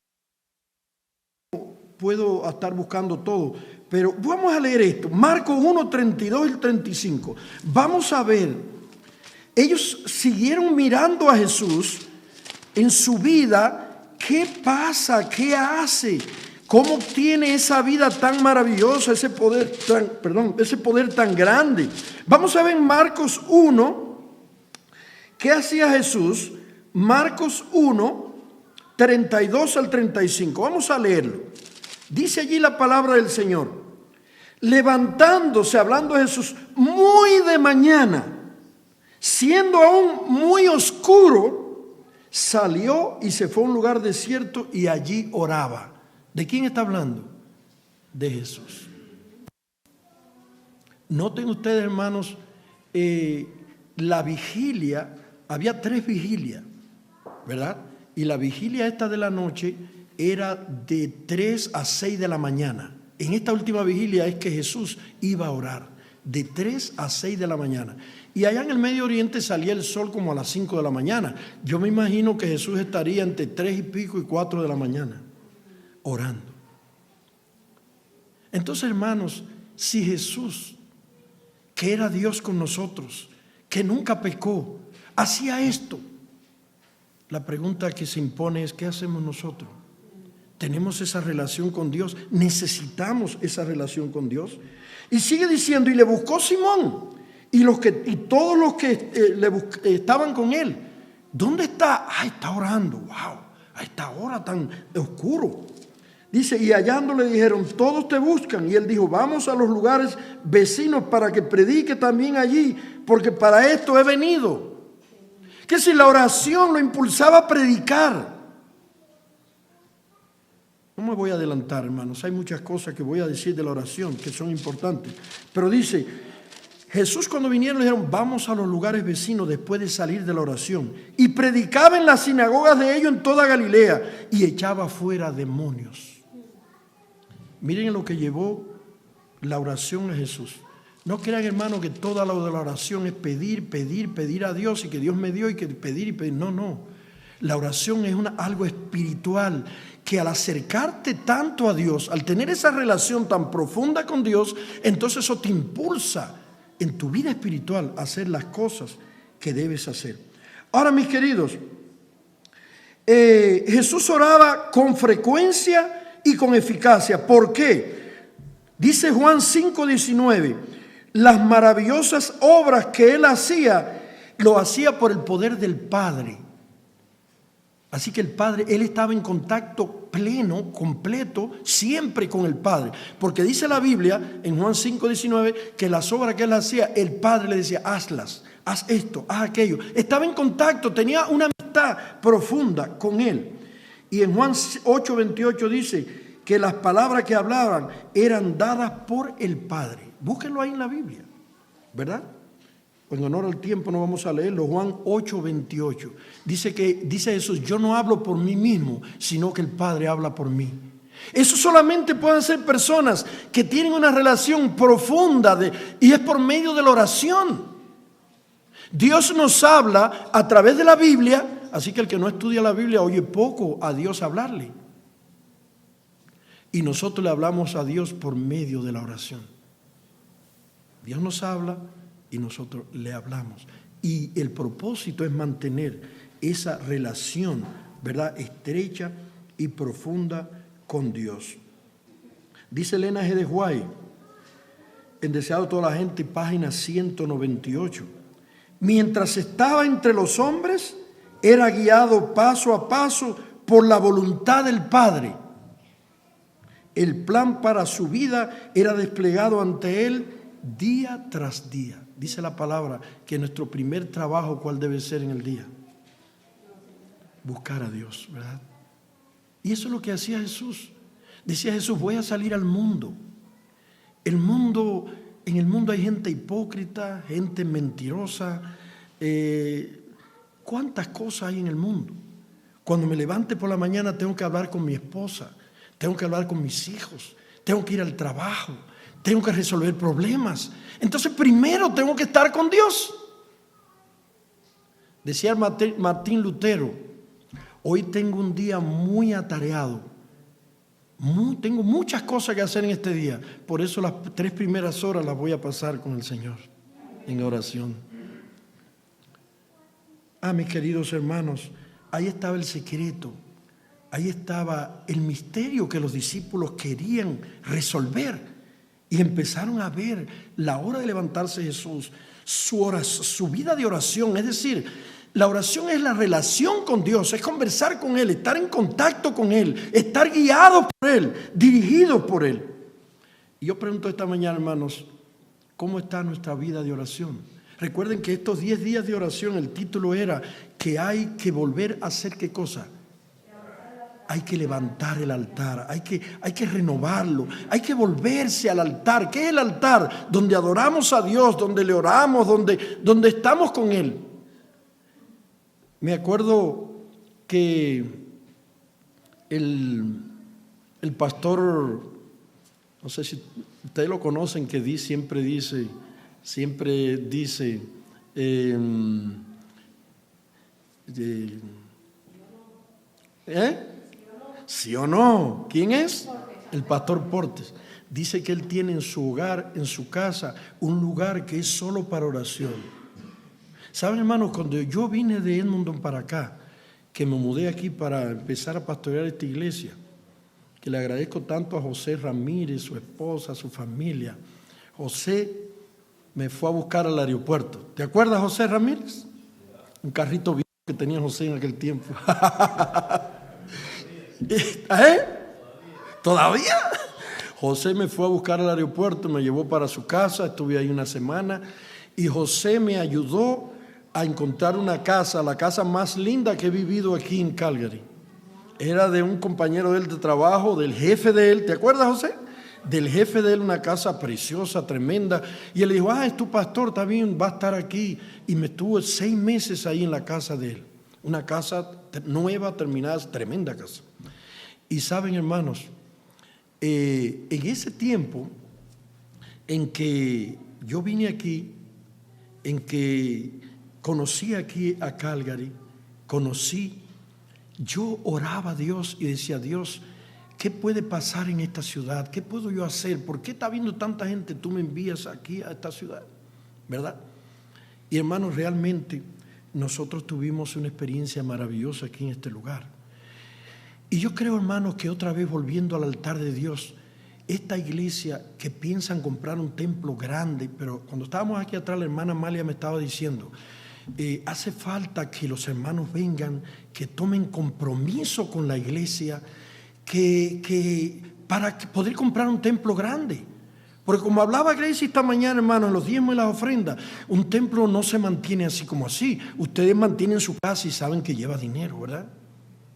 puedo estar buscando todo, pero vamos a leer esto. Marcos 1, 32 y 35. Vamos a ver, ellos siguieron mirando a Jesús en su vida. ¿Qué pasa? ¿Qué hace? ¿Cómo obtiene esa vida tan maravillosa, ese poder tan grande? Vamos a ver en Marcos 1. ¿Qué hacía Jesús? Marcos 1, 32 al 35. Vamos a leerlo. Dice allí la palabra del Señor. Levantándose, hablando de Jesús, muy de mañana, siendo aún muy oscuro, salió y se fue a un lugar desierto y allí oraba. ¿De quién está hablando? De Jesús. Noten ustedes, hermanos, la vigilia. Había 3 vigilias, ¿verdad? Y la vigilia esta de la noche era de 3 a 6 de la mañana. En esta última vigilia es que Jesús iba a orar, de 3 a 6 de la mañana. Y allá en el Medio Oriente salía el sol como a las 5 de la mañana. Yo me imagino que Jesús estaría entre 3 y pico y 4 de la mañana, orando. Entonces, hermanos, si Jesús, que era Dios con nosotros, que nunca pecó, hacía esto, la pregunta que se impone es, ¿qué hacemos nosotros? ¿Tenemos esa relación con Dios? ¿Necesitamos esa relación con Dios? Y sigue diciendo, y le buscó Simón y todos los que estaban con él. ¿Dónde está? Está orando. Wow, a esta hora tan oscuro. Dice, y hallándole dijeron, todos te buscan. Y él dijo, vamos a los lugares vecinos para que predique también allí, porque para esto he venido. Que si la oración lo impulsaba a predicar. No me voy a adelantar, hermanos. Hay muchas cosas que voy a decir de la oración que son importantes. Pero dice, Jesús cuando vinieron le dijeron, vamos a los lugares vecinos después de salir de la oración. Y predicaba en las sinagogas de ellos en toda Galilea y echaba fuera demonios. Miren lo que llevó la oración a Jesús. No crean, hermano, que toda la oración es pedir a Dios y que Dios me dio y que pedir y pedir. No. La oración es algo espiritual que al acercarte tanto a Dios, al tener esa relación tan profunda con Dios, entonces eso te impulsa en tu vida espiritual a hacer las cosas que debes hacer. Ahora, mis queridos, Jesús oraba con frecuencia y con eficacia. ¿Por qué? Dice Juan 5:19, las maravillosas obras que él hacía, lo hacía por el poder del Padre. Así que el Padre, Él estaba en contacto pleno, completo, siempre con el Padre. Porque dice la Biblia en Juan 5:19 que las obras que Él hacía, el Padre le decía, hazlas, haz esto, haz aquello. Estaba en contacto, tenía una amistad profunda con Él. Y en Juan 8:28 dice que las palabras que hablaban eran dadas por el Padre. Búsquenlo ahí en la Biblia, ¿verdad? En honor al tiempo no vamos a leerlo. Juan 8:28 dice Jesús, yo no hablo por mí mismo, sino que el Padre habla por mí. Eso solamente pueden ser personas que tienen una relación profunda y es por medio de la oración. Dios nos habla a través de la Biblia, así que el que no estudia la Biblia oye poco a Dios hablarle. Y nosotros le hablamos a Dios por medio de la oración. Dios nos habla y nosotros le hablamos. Y el propósito es mantener esa relación, ¿verdad?, estrecha y profunda con Dios. Dice Elena G. de White, en Deseado de toda la gente, página 198. Mientras estaba entre los hombres, era guiado paso a paso por la voluntad del Padre. El plan para su vida era desplegado ante él día tras día. Dice la palabra que nuestro primer trabajo, ¿cuál debe ser en el día? Buscar a Dios, ¿verdad? Y eso es lo que hacía Jesús. Decía Jesús, voy a salir al mundo. En el mundo hay gente hipócrita, gente mentirosa. ¿Cuántas cosas hay en el mundo? Cuando me levante por la mañana tengo que hablar con mi esposa, tengo que hablar con mis hijos, tengo que ir al trabajo, tengo que resolver problemas. Entonces primero tengo que estar con Dios. Decía Martín Lutero, hoy tengo un día muy atareado. Tengo muchas cosas que hacer en este día. Por eso las 3 primeras horas las voy a pasar con el Señor en oración. Mis queridos hermanos, ahí estaba el secreto. Ahí estaba el misterio que los discípulos querían resolver. Y empezaron a ver la hora de levantarse Jesús, su vida de oración. Es decir, la oración es la relación con Dios, es conversar con Él, estar en contacto con Él, estar guiado por Él, dirigido por Él. Y yo pregunto esta mañana, hermanos, ¿cómo está nuestra vida de oración? Recuerden que estos 10 días de oración, el título era que hay que volver a hacer ¿qué cosa? Hay que levantar el altar, hay que renovarlo, hay que volverse al altar. ¿Qué es el altar? Donde adoramos a Dios, donde le oramos, donde estamos con Él. Me acuerdo que el pastor, no sé si ustedes lo conocen, que siempre dice, ¿sí o no? ¿Quién es? El pastor Portes. Dice que él tiene en su hogar, en su casa, un lugar que es solo para oración. ¿Saben, hermanos? Cuando yo vine de Edmonton para acá, que me mudé aquí para empezar a pastorear esta iglesia, que le agradezco tanto a José Ramírez, su esposa, su familia. José me fue a buscar al aeropuerto. ¿Te acuerdas, José Ramírez? Un carrito viejo que tenía José en aquel tiempo. ¿Todavía? José me fue a buscar al aeropuerto, me llevó para su casa, estuve ahí una semana y José me ayudó a encontrar una casa, la casa más linda que he vivido aquí en Calgary. Era de un compañero de él de trabajo, del jefe de él, ¿te acuerdas, José? Del jefe de él, una casa preciosa, tremenda. Y él le dijo, es tu pastor, está bien, va a estar aquí. Y me estuvo 6 meses ahí en la casa de él. Una casa nueva, terminada, tremenda casa. Y saben, hermanos, en ese tiempo en que yo vine aquí, en que conocí aquí a Calgary, yo oraba a Dios y decía, Dios, ¿qué puede pasar en esta ciudad? ¿Qué puedo yo hacer? ¿Por qué está viendo tanta gente? Tú me envías aquí a esta ciudad, ¿verdad? Y hermanos, realmente nosotros tuvimos una experiencia maravillosa aquí en este lugar. Y yo creo, hermanos, que otra vez volviendo al altar de Dios, esta iglesia que piensan comprar un templo grande, pero cuando estábamos aquí atrás, la hermana Amalia me estaba diciendo, Hace falta que los hermanos vengan, que tomen compromiso con la iglesia, para poder comprar un templo grande. Porque como hablaba Gracie esta mañana, hermano, en los diezmos y las ofrendas, un templo no se mantiene así como así. Ustedes mantienen su casa y saben que lleva dinero, ¿verdad?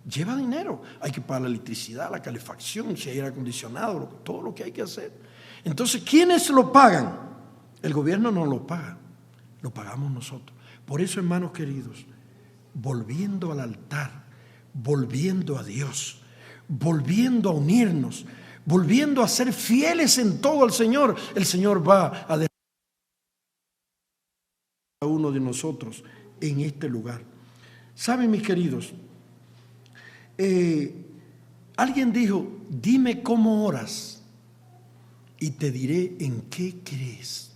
Lleva dinero. Hay que pagar la electricidad, la calefacción, si hay aire acondicionado, todo lo que hay que hacer. Entonces, ¿quiénes lo pagan? El gobierno no lo paga, lo pagamos nosotros. Por eso, hermanos queridos, volviendo al altar, volviendo a Dios, volviendo a unirnos, volviendo a ser fieles en todo al Señor, el Señor va a dejar a uno de nosotros en este lugar. ¿Saben, mis queridos? Alguien dijo, dime cómo oras y te diré en qué crees.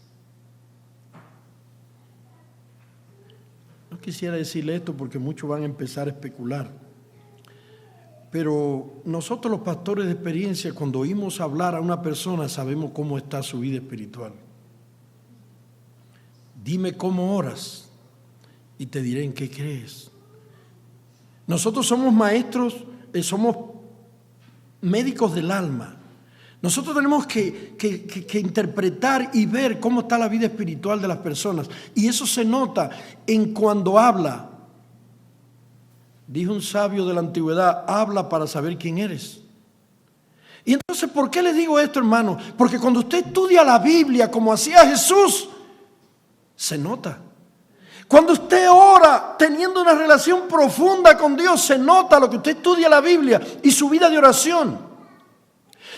No quisiera decirle esto porque muchos van a empezar a especular. Pero nosotros los pastores de experiencia, cuando oímos hablar a una persona, sabemos cómo está su vida espiritual. Dime cómo oras y te diré en qué crees. Nosotros somos maestros, somos médicos del alma. Nosotros tenemos que interpretar y ver cómo está la vida espiritual de las personas. Y eso se nota en cuando habla. Dijo un sabio de la antigüedad, habla para saber quién eres. Y entonces, ¿por qué les digo esto, hermano? Porque cuando usted estudia la Biblia como hacía Jesús, se nota. Cuando usted ora teniendo una relación profunda con Dios, se nota lo que usted estudia la Biblia y su vida de oración.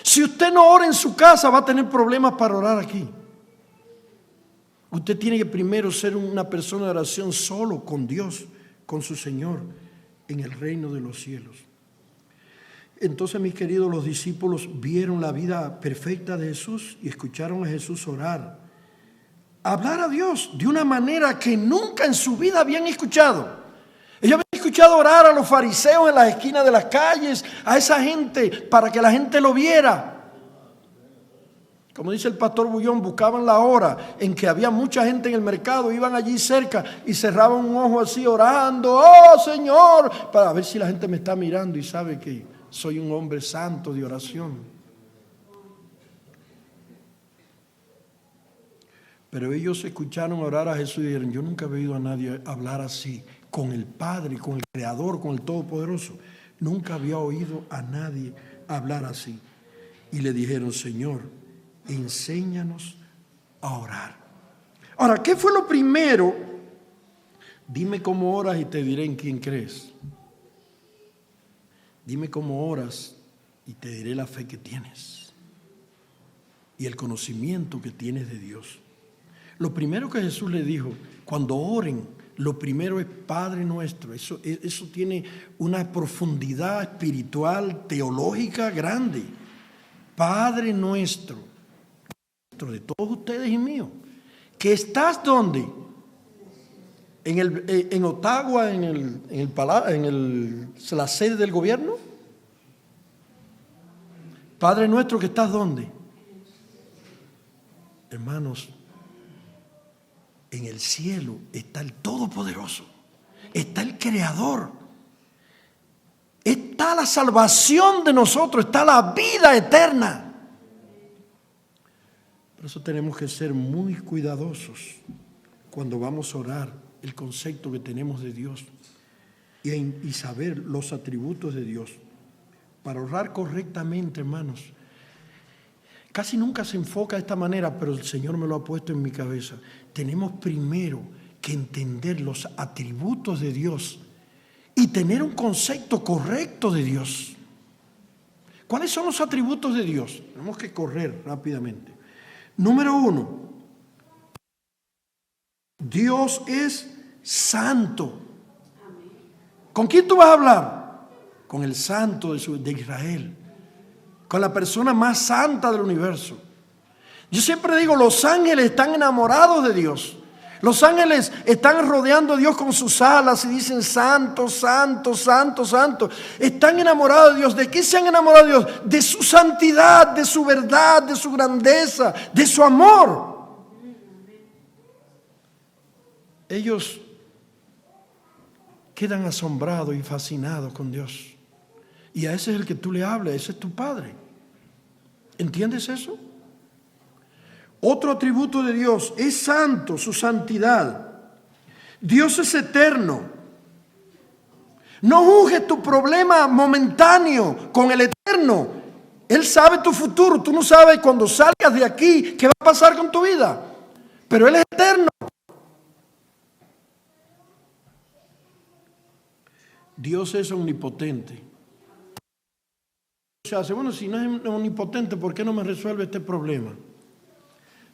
Si usted no ora en su casa, va a tener problemas para orar aquí. Usted tiene que primero ser una persona de oración solo con Dios, con su Señor, en el reino de los cielos. Entonces, mis queridos, los discípulos vieron la vida perfecta de Jesús y escucharon a Jesús orar, hablar a Dios de una manera que nunca en su vida habían escuchado. Ellos habían escuchado orar a los fariseos en las esquinas de las calles, a esa gente, para que la gente lo viera. Como dice el pastor Bullón, buscaban la hora en que había mucha gente en el mercado, iban allí cerca y cerraban un ojo así orando, ¡oh Señor!, para ver si la gente me está mirando y sabe que soy un hombre santo de oración. Pero ellos escucharon orar a Jesús y dijeron, yo nunca he oído a nadie hablar así, con el Padre, con el Creador, con el Todopoderoso. Nunca había oído a nadie hablar así. Y le dijeron, Señor, enséñanos a orar. Ahora, ¿qué fue lo primero? Dime cómo oras y te diré en quién crees. Dime cómo oras y te diré la fe que tienes y el conocimiento que tienes de Dios. Lo primero que Jesús le dijo, cuando oren, lo primero es Padre nuestro. Eso tiene una profundidad espiritual, teológica grande. Padre nuestro, de todos ustedes y mío, que estás ¿dónde? En Ottawa, en la sede del gobierno. Padre nuestro, que estás ¿dónde? Hermanos, en el cielo está el Todopoderoso, está el Creador, está la salvación de nosotros, está la vida eterna. Por eso tenemos que ser muy cuidadosos cuando vamos a orar, el concepto que tenemos de Dios y saber los atributos de Dios. Para orar correctamente, hermanos, casi nunca se enfoca de esta manera, pero el Señor me lo ha puesto en mi cabeza. Tenemos primero que entender los atributos de Dios y tener un concepto correcto de Dios. ¿Cuáles son los atributos de Dios? Tenemos que correr rápidamente. Número 1, Dios es santo. ¿Con quién tú vas a hablar? Con el santo de Israel, con la persona más santa del universo. Yo siempre digo, los ángeles están enamorados de Dios. Los ángeles están rodeando a Dios con sus alas y dicen santo, santo, santo, santo. Están enamorados de Dios. ¿De qué se han enamorado de Dios? De su santidad, de su verdad, de su grandeza, de su amor. Ellos quedan asombrados y fascinados con Dios. Y a ese es el que tú le hablas, ese es tu Padre. ¿Entiendes eso? Otro atributo de Dios es santo, su santidad. Dios es eterno. No juzgues tu problema momentáneo con el eterno. Él sabe tu futuro. Tú no sabes cuando salgas de aquí qué va a pasar con tu vida. Pero Él es eterno. Dios es omnipotente. O sea, bueno, si no es omnipotente, ¿por qué no me resuelve este problema?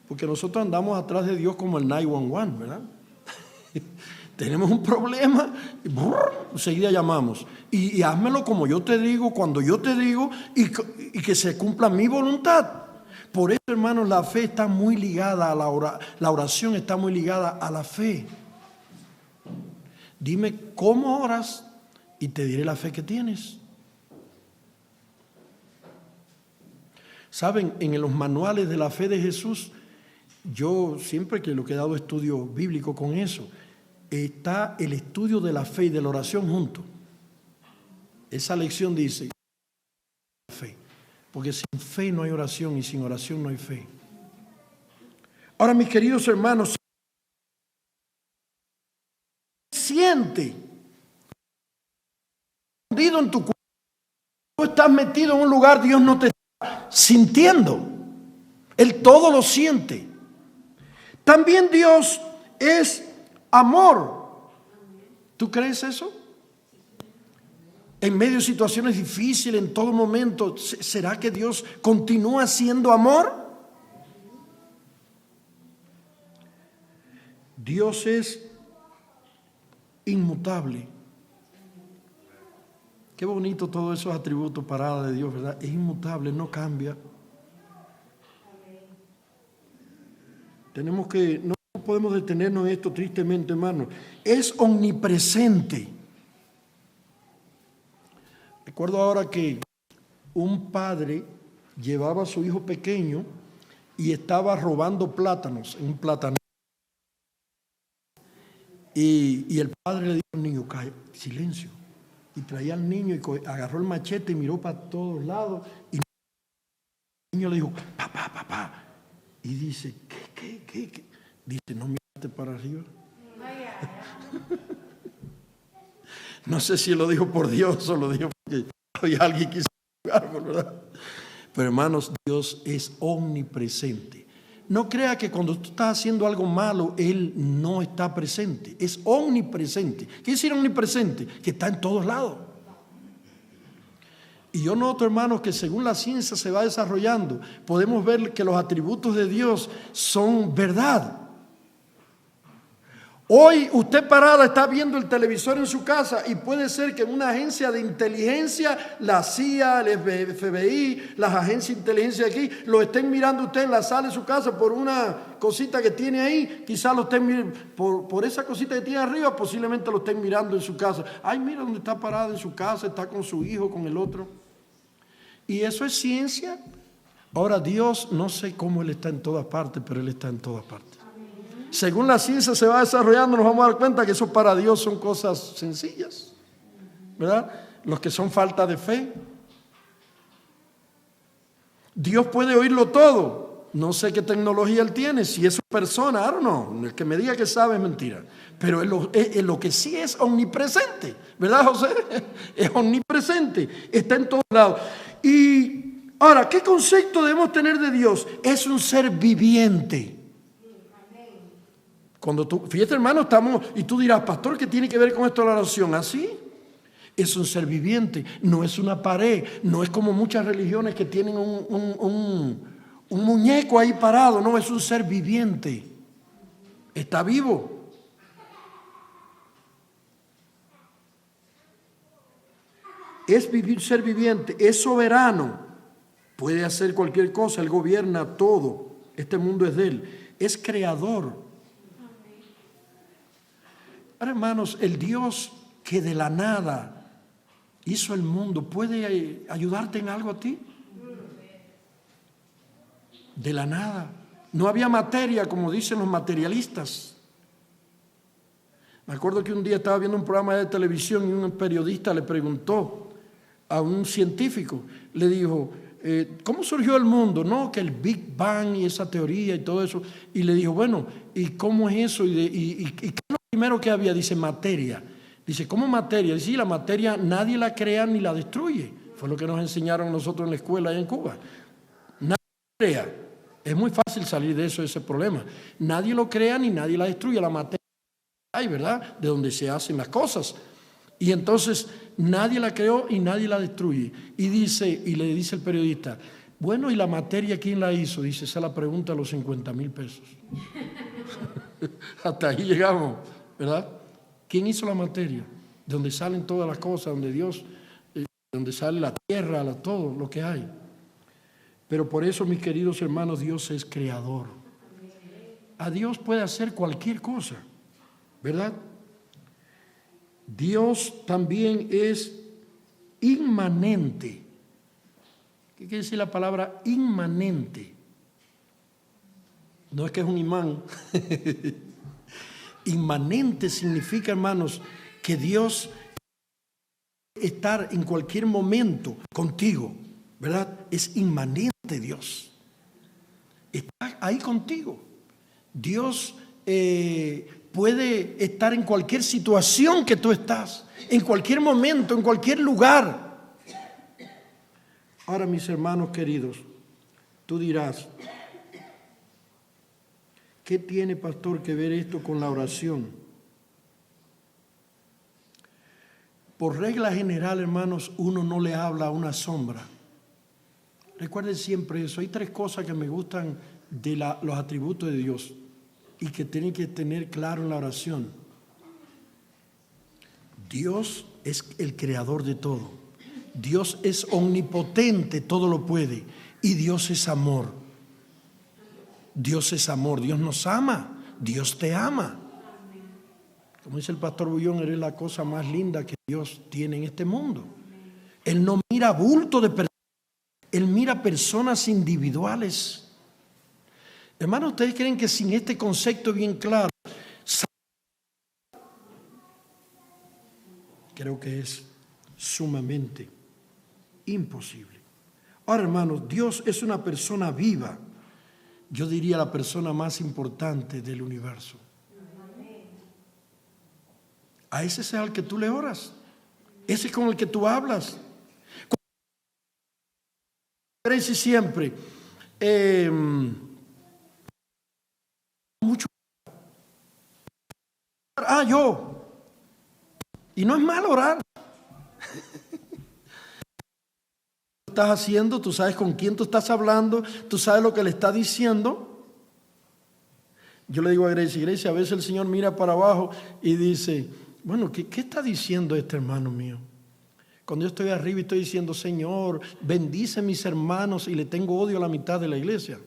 Porque nosotros andamos atrás de Dios como el 911, ¿verdad? Tenemos un problema, enseguida llamamos. Y házmelo como yo te digo, cuando yo te digo, y que se cumpla mi voluntad. Por eso, hermanos, la fe está muy ligada a la oración está muy ligada a la fe. Dime cómo oras y te diré la fe que tienes. Saben, en los manuales de la fe de Jesús, yo siempre que lo he dado estudio bíblico con eso, está el estudio de la fe y de la oración juntos. Esa lección dice, fe, porque sin fe no hay oración y sin oración no hay fe. Ahora, mis queridos hermanos, siente escondido en tu cuerpo, tú estás metido en un lugar, Dios no te está sintiendo, Él todo lo siente. También Dios es amor. ¿Tú crees eso? En medio de situaciones difíciles, en todo momento, ¿será que Dios continúa siendo amor? Dios es inmutable. Qué bonito todos esos atributos parados de Dios, ¿verdad? Es inmutable, no cambia. No podemos detenernos en esto tristemente, hermano. Es omnipresente. Recuerdo ahora que un padre llevaba a su hijo pequeño y estaba robando plátanos en un platanero. Y el padre le dijo al niño, silencio. Y traía al niño y agarró el machete y miró para todos lados. Y el niño le dijo, papá. Y dice, ¿qué? Dice, no miraste para arriba. No sé si lo dijo por Dios o lo dijo porque había alguien que quiso jugar, ¿verdad? Pero hermanos, Dios es omnipresente. No crea que cuando tú estás haciendo algo malo, Él no está presente. Es omnipresente. ¿Qué quiere decir omnipresente? Que está en todos lados. Y yo noto, hermanos, que según la ciencia se va desarrollando, podemos ver que los atributos de Dios son verdad. Hoy usted parada está viendo el televisor en su casa y puede ser que una agencia de inteligencia, la CIA, el FBI, las agencias de inteligencia aquí, lo estén mirando usted en la sala de su casa por una cosita que tiene ahí. Quizás lo estén mirando por esa cosita que tiene arriba, posiblemente lo estén mirando en su casa. Ay, mira dónde está parada en su casa, está con su hijo, con el otro. Y eso es ciencia. Ahora Dios, no sé cómo Él está en todas partes, pero Él está en todas partes. Según la ciencia se va desarrollando, nos vamos a dar cuenta que eso para Dios son cosas sencillas, ¿verdad? Los que son falta de fe. Dios puede oírlo todo. No sé qué tecnología Él tiene, si es una persona, I don't know. El que me diga que sabe es mentira. Pero lo que sí es omnipresente, ¿verdad, José? Es omnipresente, está en todos lados. Y ahora, ¿qué concepto debemos tener de Dios? Es un ser viviente. Cuando tú, fíjate, hermano, y tú dirás, pastor, ¿qué tiene que ver con esto la oración? ¿Así? Es un ser viviente, no es una pared, no es como muchas religiones que tienen un muñeco ahí parado, no, es un ser viviente, está vivo. Es ser viviente, es soberano, puede hacer cualquier cosa, Él gobierna todo, este mundo es de Él, es creador. Ahora, hermanos, el Dios que de la nada hizo el mundo, ¿puede ayudarte en algo a ti? De la nada. No había materia, como dicen los materialistas. Me acuerdo que un día estaba viendo un programa de televisión y un periodista le preguntó a un científico, le dijo, ¿cómo surgió el mundo? No, que el Big Bang y esa teoría y todo eso. Y le dijo, bueno, ¿y cómo es eso? ¿Y qué es lo primero que había? Dice, materia. Dice, ¿cómo materia? Dice, sí, la materia nadie la crea ni la destruye. Fue lo que nos enseñaron nosotros en la escuela allá en Cuba. Nadie la crea. Es muy fácil salir de eso, de ese problema. Nadie lo crea ni nadie la destruye. La materia hay, ¿verdad? De donde se hacen las cosas. Y entonces nadie la creó y nadie la destruye. Y le dice el periodista, bueno, ¿y la materia quién la hizo? Dice, esa es la pregunta a los 50,000 pesos. Hasta ahí llegamos, ¿verdad? ¿Quién hizo la materia? De donde salen todas las cosas, donde Dios, donde sale la tierra, todo lo que hay. Pero por eso, mis queridos hermanos, Dios es creador. A Dios puede hacer cualquier cosa, ¿verdad? Dios también es inmanente. ¿Qué quiere decir la palabra inmanente? No es que es un imán. Inmanente significa, hermanos, que Dios estar en cualquier momento contigo, ¿verdad? Es inmanente Dios. Está ahí contigo. Dios puede estar en cualquier situación que tú estás, en cualquier momento, en cualquier lugar. Ahora, mis hermanos queridos, tú dirás, ¿qué tiene, pastor, que ver esto con la oración? Por regla general, hermanos, uno no le habla a una sombra. Recuerden siempre eso. Hay 3 cosas que me gustan de los atributos de Dios y que tienen que tener claro en la oración. Dios es el creador de todo. Dios es omnipotente, todo lo puede. Y Dios es amor. Dios es amor. Dios nos ama. Dios te ama. Como dice el pastor Bullón, eres la cosa más linda que Dios tiene en este mundo. Él no mira bulto de personas. Él mira personas individuales. Hermanos, ¿ustedes creen que sin este concepto bien claro, creo que es sumamente imposible? Ahora, hermanos, Dios es una persona viva. Yo diría la persona más importante del universo. A ese es al que tú le oras. Ese es con el que tú hablas. Gracie siempre. Mucho. Yo. Y no es mal orar. Estás haciendo, tú sabes con quién tú estás hablando, tú sabes lo que le está diciendo. Yo le digo a Gracie, a veces el Señor mira para abajo y dice, bueno, ¿qué está diciendo este hermano mío? Cuando yo estoy arriba y estoy diciendo, Señor, bendice a mis hermanos y le tengo odio a la mitad de la iglesia.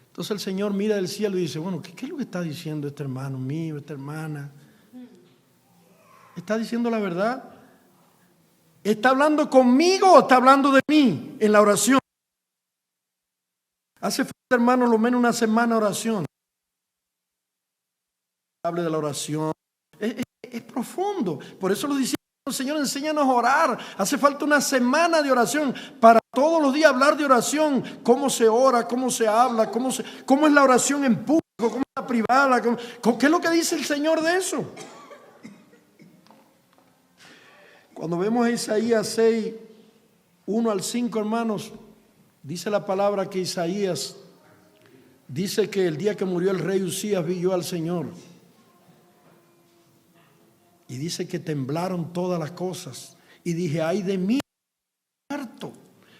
Entonces el Señor mira del cielo y dice, bueno, ¿qué es lo que está diciendo este hermano mío, esta hermana? ¿Está diciendo la verdad? ¿Está hablando conmigo o está hablando de mí en la oración? Hace falta, hermano, lo menos una semana de oración. Hable de la oración. Es profundo. Por eso lo dice, Señor, enséñanos a orar. Hace falta una semana de oración para todos los días hablar de oración. Cómo se ora, cómo se habla, cómo es la oración en público, cómo es la privada. ¿Qué es lo que dice el Señor de eso? Cuando vemos a Isaías 6, 1 al 5, hermanos, dice la palabra que Isaías dice que el día que murió el rey Usías vi yo al Señor. Y dice que temblaron todas las cosas. Y dije, ay de mí, muerto.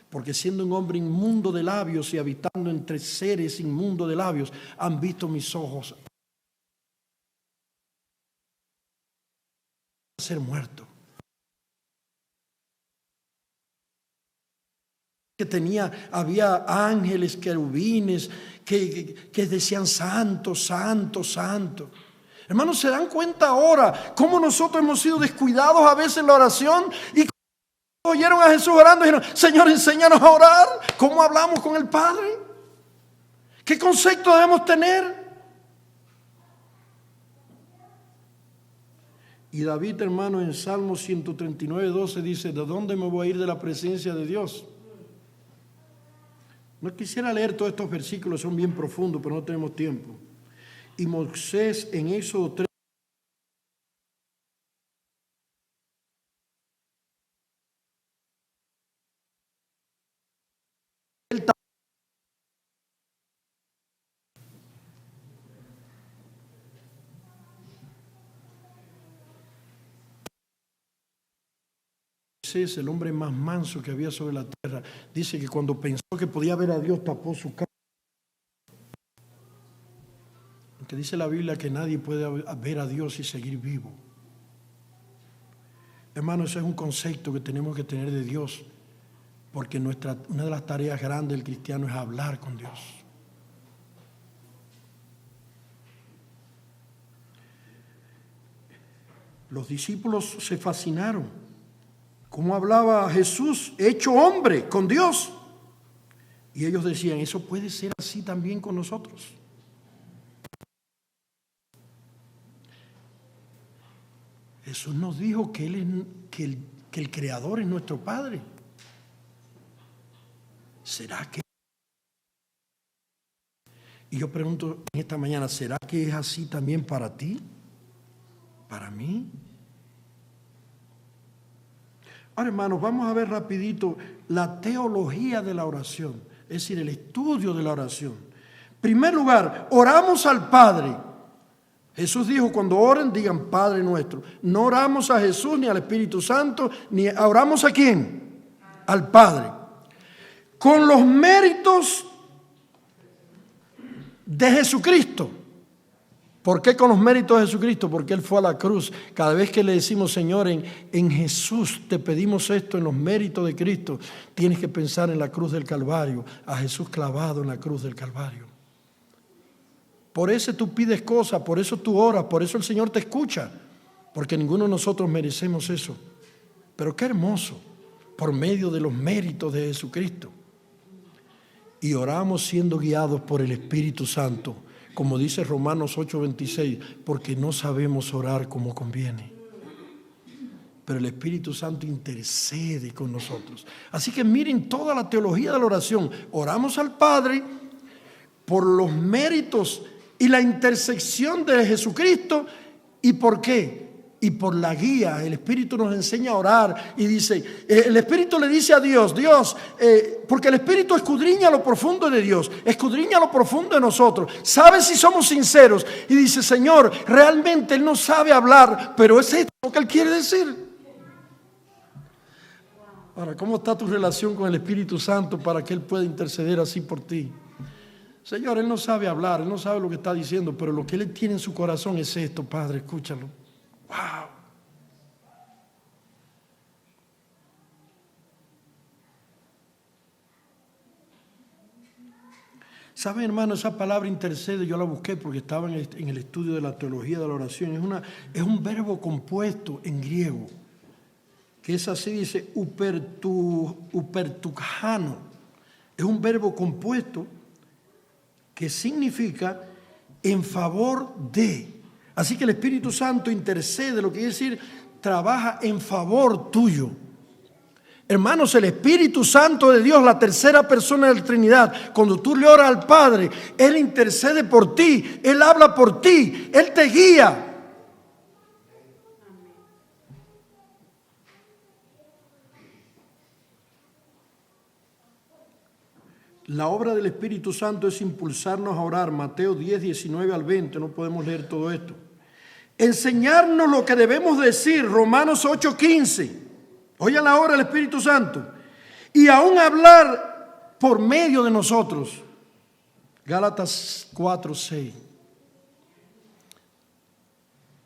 Porque siendo un hombre inmundo de labios y habitando entre seres inmundos de labios, han visto mis ojos ser muerto. Había ángeles, querubines, que decían santo, santo, santo. Hermanos, ¿se dan cuenta ahora cómo nosotros hemos sido descuidados a veces en la oración? Y cuando oyeron a Jesús orando, dijeron, Señor, enséñanos a orar. ¿Cómo hablamos con el Padre? ¿Qué concepto debemos tener? Y David, hermano, en Salmo 139:12 dice, ¿de dónde me voy a ir de la presencia de Dios? No quisiera leer todos estos versículos, son bien profundos, pero no tenemos tiempo. Y Moisés en Éxodo 3, el hombre más manso que había sobre la tierra, dice que cuando pensó que podía ver a Dios, tapó su cara. Porque dice la Biblia que nadie puede ver a Dios y seguir vivo. Hermano, ese es un concepto que tenemos que tener de Dios, porque una de las tareas grandes del cristiano es hablar con Dios. Los discípulos se fascinaron. ¿Cómo hablaba Jesús hecho hombre con Dios? Y ellos decían, eso puede ser así también con nosotros. Jesús nos dijo que el Creador es nuestro Padre. ¿Será que? Y yo pregunto en esta mañana, ¿será que es así también para ti? ¿Para mí? Ahora, hermanos, vamos a ver rapidito la teología de la oración, es decir, el estudio de la oración. En primer lugar, oramos al Padre. Jesús dijo, cuando oren, digan Padre nuestro. No oramos a Jesús ni al Espíritu Santo, ni oramos a ¿quién? Al Padre. Con los méritos de Jesucristo. ¿Por qué con los méritos de Jesucristo? Porque Él fue a la cruz. Cada vez que le decimos, Señor, en Jesús te pedimos esto, en los méritos de Cristo, tienes que pensar en la cruz del Calvario, a Jesús clavado en la cruz del Calvario. Por eso tú pides cosas, por eso tú oras, por eso el Señor te escucha, porque ninguno de nosotros merecemos eso. Pero qué hermoso, por medio de los méritos de Jesucristo. Y oramos siendo guiados por el Espíritu Santo. Como dice Romanos 8:26, porque no sabemos orar como conviene. Pero el Espíritu Santo intercede con nosotros. Así que miren toda la teología de la oración. Oramos al Padre por los méritos y la intersección de Jesucristo. ¿Y por qué? Y por la guía. El Espíritu nos enseña a orar y dice, el Espíritu le dice a Dios, porque el Espíritu escudriña lo profundo de Dios, escudriña lo profundo de nosotros, sabe si somos sinceros y dice, Señor, realmente Él no sabe hablar, pero es esto lo que Él quiere decir. Ahora, ¿cómo está tu relación con el Espíritu Santo para que Él pueda interceder así por ti? Señor, Él no sabe hablar, Él no sabe lo que está diciendo, pero lo que Él tiene en su corazón es esto, Padre, escúchalo. Wow. ¿Saben, hermano? Esa palabra intercede, yo la busqué porque estaba en el estudio de la teología de la oración. Es un verbo compuesto en griego, que es así, dice, upertukano. Es un verbo compuesto que significa en favor de. Así que el Espíritu Santo intercede, lo que quiere decir, trabaja en favor tuyo. Hermanos, el Espíritu Santo de Dios, la tercera persona de la Trinidad, cuando tú le oras al Padre, Él intercede por ti, Él habla por ti, Él te guía. La obra del Espíritu Santo es impulsarnos a orar. Mateo 10, 19 al 20, no podemos leer todo esto. Enseñarnos lo que debemos decir, Romanos 8, 15. Oigan la obra del Espíritu Santo. Y aún hablar por medio de nosotros. Gálatas 4, 6.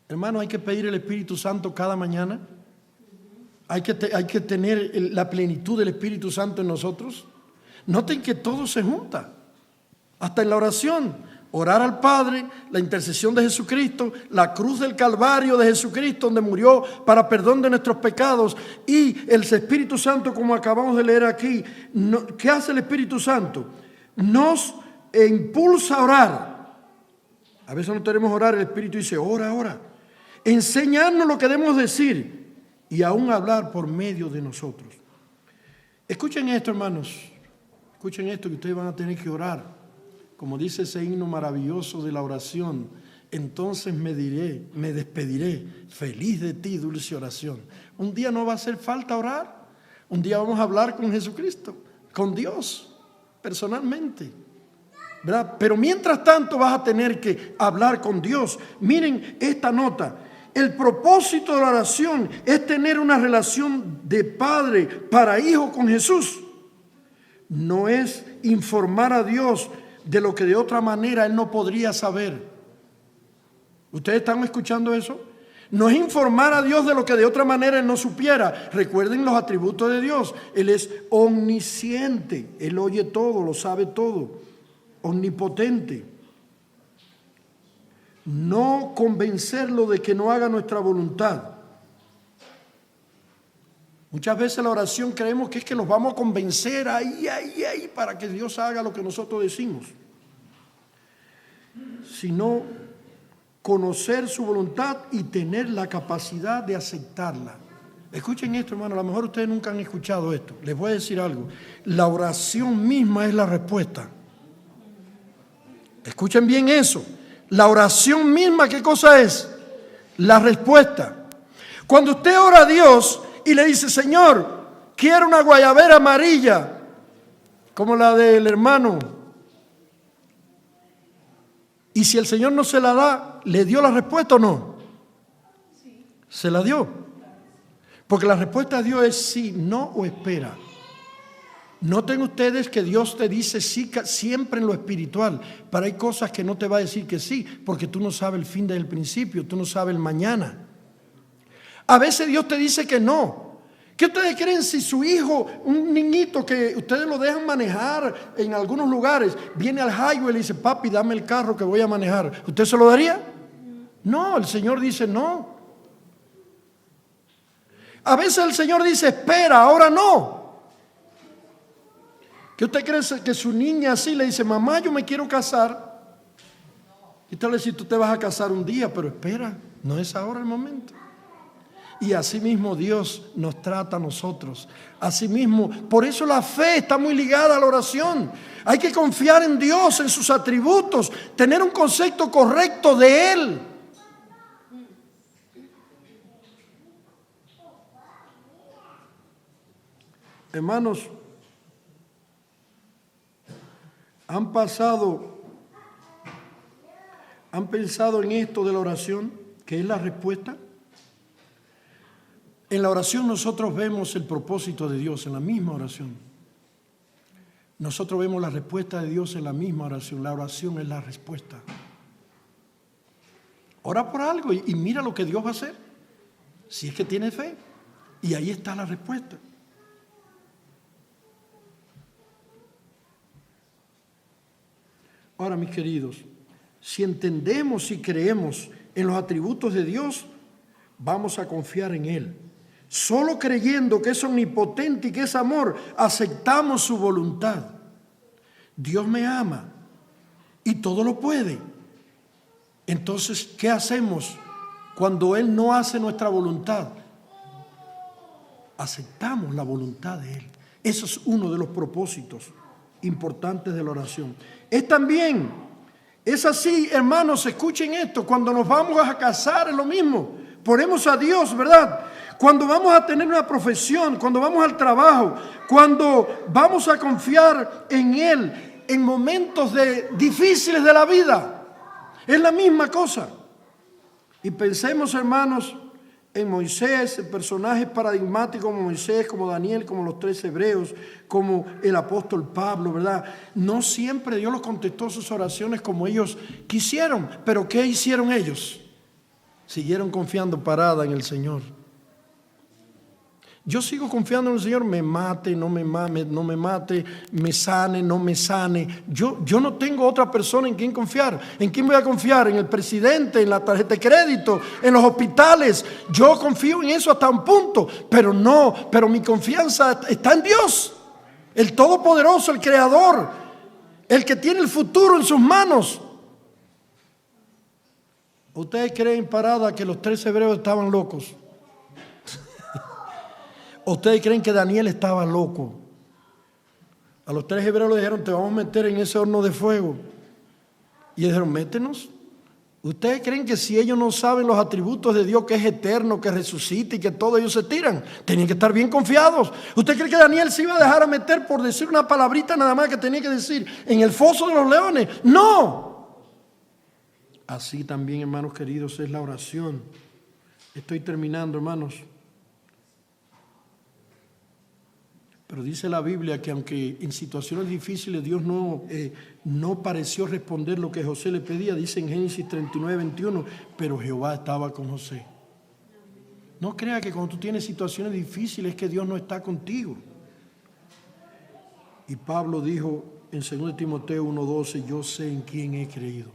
Hermano, hay que pedir el Espíritu Santo cada mañana. Hay que tener la plenitud del Espíritu Santo en nosotros. Noten que todo se junta, hasta en la oración, orar al Padre, la intercesión de Jesucristo, la cruz del Calvario de Jesucristo, donde murió para perdón de nuestros pecados, y el Espíritu Santo, como acabamos de leer aquí. ¿Qué hace el Espíritu Santo? Nos impulsa a orar. A veces no queremos orar, el Espíritu dice, ora, ora. enseñarnos lo que debemos decir y aún hablar por medio de nosotros. Escuchen esto, hermanos. Escuchen esto, que ustedes van a tener que orar. Como dice ese himno maravilloso de la oración, entonces me despediré, feliz de ti, dulce oración. Un día no va a hacer falta orar. Un día vamos a hablar con Jesucristo, con Dios, personalmente, ¿verdad? Pero mientras tanto vas a tener que hablar con Dios. Miren esta nota. El propósito de la oración es tener una relación de padre para hijo con Jesús. No es informar a Dios de lo que de otra manera Él no podría saber. ¿Ustedes están escuchando eso? No es informar a Dios de lo que de otra manera Él no supiera. Recuerden los atributos de Dios. Él es omnisciente. Él oye todo, lo sabe todo. Omnipotente. No convencerlo de que no haga nuestra voluntad. Muchas veces la oración creemos que es que los vamos a convencer ahí, para que Dios haga lo que nosotros decimos. Sino conocer su voluntad y tener la capacidad de aceptarla. Escuchen esto, hermano, a lo mejor ustedes nunca han escuchado esto. Les voy a decir algo. La oración misma es la respuesta. Escuchen bien eso. La oración misma, ¿qué cosa es? La respuesta. Cuando usted ora a Dios y le dice, Señor, quiero una guayabera amarilla, como la del hermano, y si el Señor no se la da, ¿le dio la respuesta o no? Sí. Se la dio. Porque la respuesta de Dios es sí, no o espera. Noten ustedes que Dios te dice sí siempre en lo espiritual, pero hay cosas que no te va a decir que sí, porque tú no sabes el fin del principio, tú no sabes el mañana. A veces Dios te dice que no. ¿Qué ustedes creen si su hijo, un niñito que ustedes lo dejan manejar en algunos lugares, viene al highway y le dice, papi, dame el carro que voy a manejar? ¿Usted se lo daría? No, el Señor dice no. A veces el Señor dice, espera, ahora no. ¿Qué usted cree que su niña así le dice, mamá, yo me quiero casar? Y usted le dice, tú te vas a casar un día, pero espera, no es ahora el momento. Y así mismo Dios nos trata a nosotros. Así mismo, por eso la fe está muy ligada a la oración. Hay que confiar en Dios, en sus atributos, tener un concepto correcto de Él. Hermanos, ¿han pensado en esto de la oración, que es la respuesta? En la oración nosotros vemos el propósito de Dios, en la misma oración. Nosotros vemos la respuesta de Dios en la misma oración. La oración es la respuesta. Ora por algo y mira lo que Dios va a hacer, si es que tiene fe. Y ahí está la respuesta. Ahora, mis queridos, si entendemos y creemos en los atributos de Dios, vamos a confiar en Él. Solo creyendo que es omnipotente y que es amor, aceptamos su voluntad. Dios me ama y todo lo puede. Entonces, ¿qué hacemos cuando Él no hace nuestra voluntad? Aceptamos la voluntad de Él. Eso es uno de los propósitos importantes de la oración. Es así, hermanos, escuchen esto, cuando nos vamos a casar es lo mismo, ponemos a Dios, ¿verdad? Cuando vamos a tener una profesión, cuando vamos al trabajo, cuando vamos a confiar en Él en momentos difíciles de la vida, es la misma cosa. Y pensemos, hermanos, en Moisés, en personajes paradigmáticos como Moisés, como Daniel, como los 3 hebreos, como el apóstol Pablo, ¿verdad? No siempre Dios los contestó sus oraciones como ellos quisieron, pero ¿qué hicieron ellos? Siguieron confiando parada en el Señor. Yo sigo confiando en el Señor, me mate, no me mate, me sane, no me sane. Yo no tengo otra persona en quien confiar. ¿En quién voy a confiar? En el presidente, en la tarjeta de crédito, en los hospitales. Yo confío en eso hasta un punto, pero mi confianza está en Dios, el Todopoderoso, el Creador, el que tiene el futuro en sus manos. ¿Ustedes creen, parada, que los 3 hebreos estaban locos? ¿Ustedes creen que Daniel estaba loco? A los 3 hebreos le dijeron, te vamos a meter en ese horno de fuego. Y ellos dijeron, métenos. ¿Ustedes creen que si ellos no saben los atributos de Dios, que es eterno, que resucita y que todo, ellos se tiran? Tenían que estar bien confiados. ¿Usted cree que Daniel se iba a dejar a meter por decir una palabrita nada más que tenía que decir en el foso de los leones? ¡No! Así también, hermanos queridos, es la oración. Estoy terminando, hermanos. Pero dice la Biblia que aunque en situaciones difíciles Dios no pareció responder lo que José le pedía, dice en Génesis 39, 21, pero Jehová estaba con José. No crea que cuando tú tienes situaciones difíciles es que Dios no está contigo. Y Pablo dijo en 2 Timoteo 1:12, yo sé en quién he creído.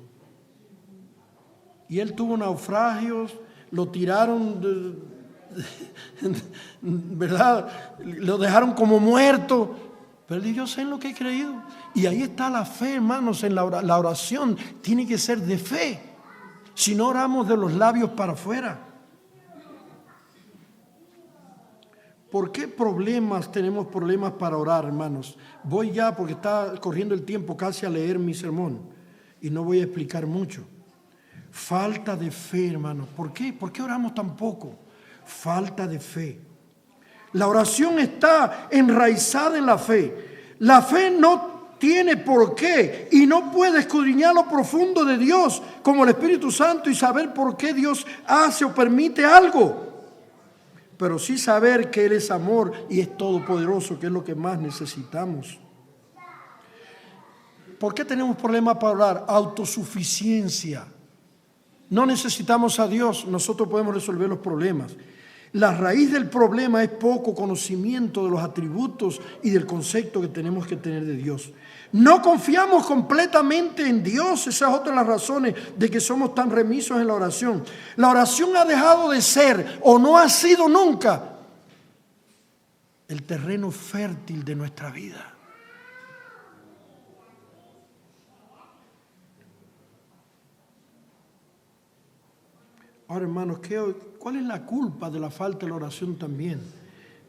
Y él tuvo naufragios, lo tiraron, ¿verdad? Lo dejaron como muerto. Pero él dijo, yo sé en lo que he creído. Y ahí está la fe, hermanos, en la oración. Tiene que ser de fe. Si no oramos de los labios para afuera. ¿Por qué tenemos problemas para orar, hermanos? Voy ya, porque está corriendo el tiempo, casi a leer mi sermón. Y no voy a explicar mucho. Falta de fe, hermanos. ¿Por qué? ¿Por qué oramos tan poco? Falta de fe. La oración está enraizada en la fe. La fe no tiene por qué y no puede escudriñar lo profundo de Dios como el Espíritu Santo y saber por qué Dios hace o permite algo. Pero sí saber que Él es amor y es todopoderoso, que es lo que más necesitamos. ¿Por qué tenemos problemas para orar? Autosuficiencia. No necesitamos a Dios, nosotros podemos resolver los problemas. La raíz del problema es poco conocimiento de los atributos y del concepto que tenemos que tener de Dios. No confiamos completamente en Dios, esa es otra de las razones de que somos tan remisos en la oración. La oración ha dejado de ser, o no ha sido nunca, el terreno fértil de nuestra vida. Ahora, hermanos, ¿cuál es la culpa de la falta de la oración también?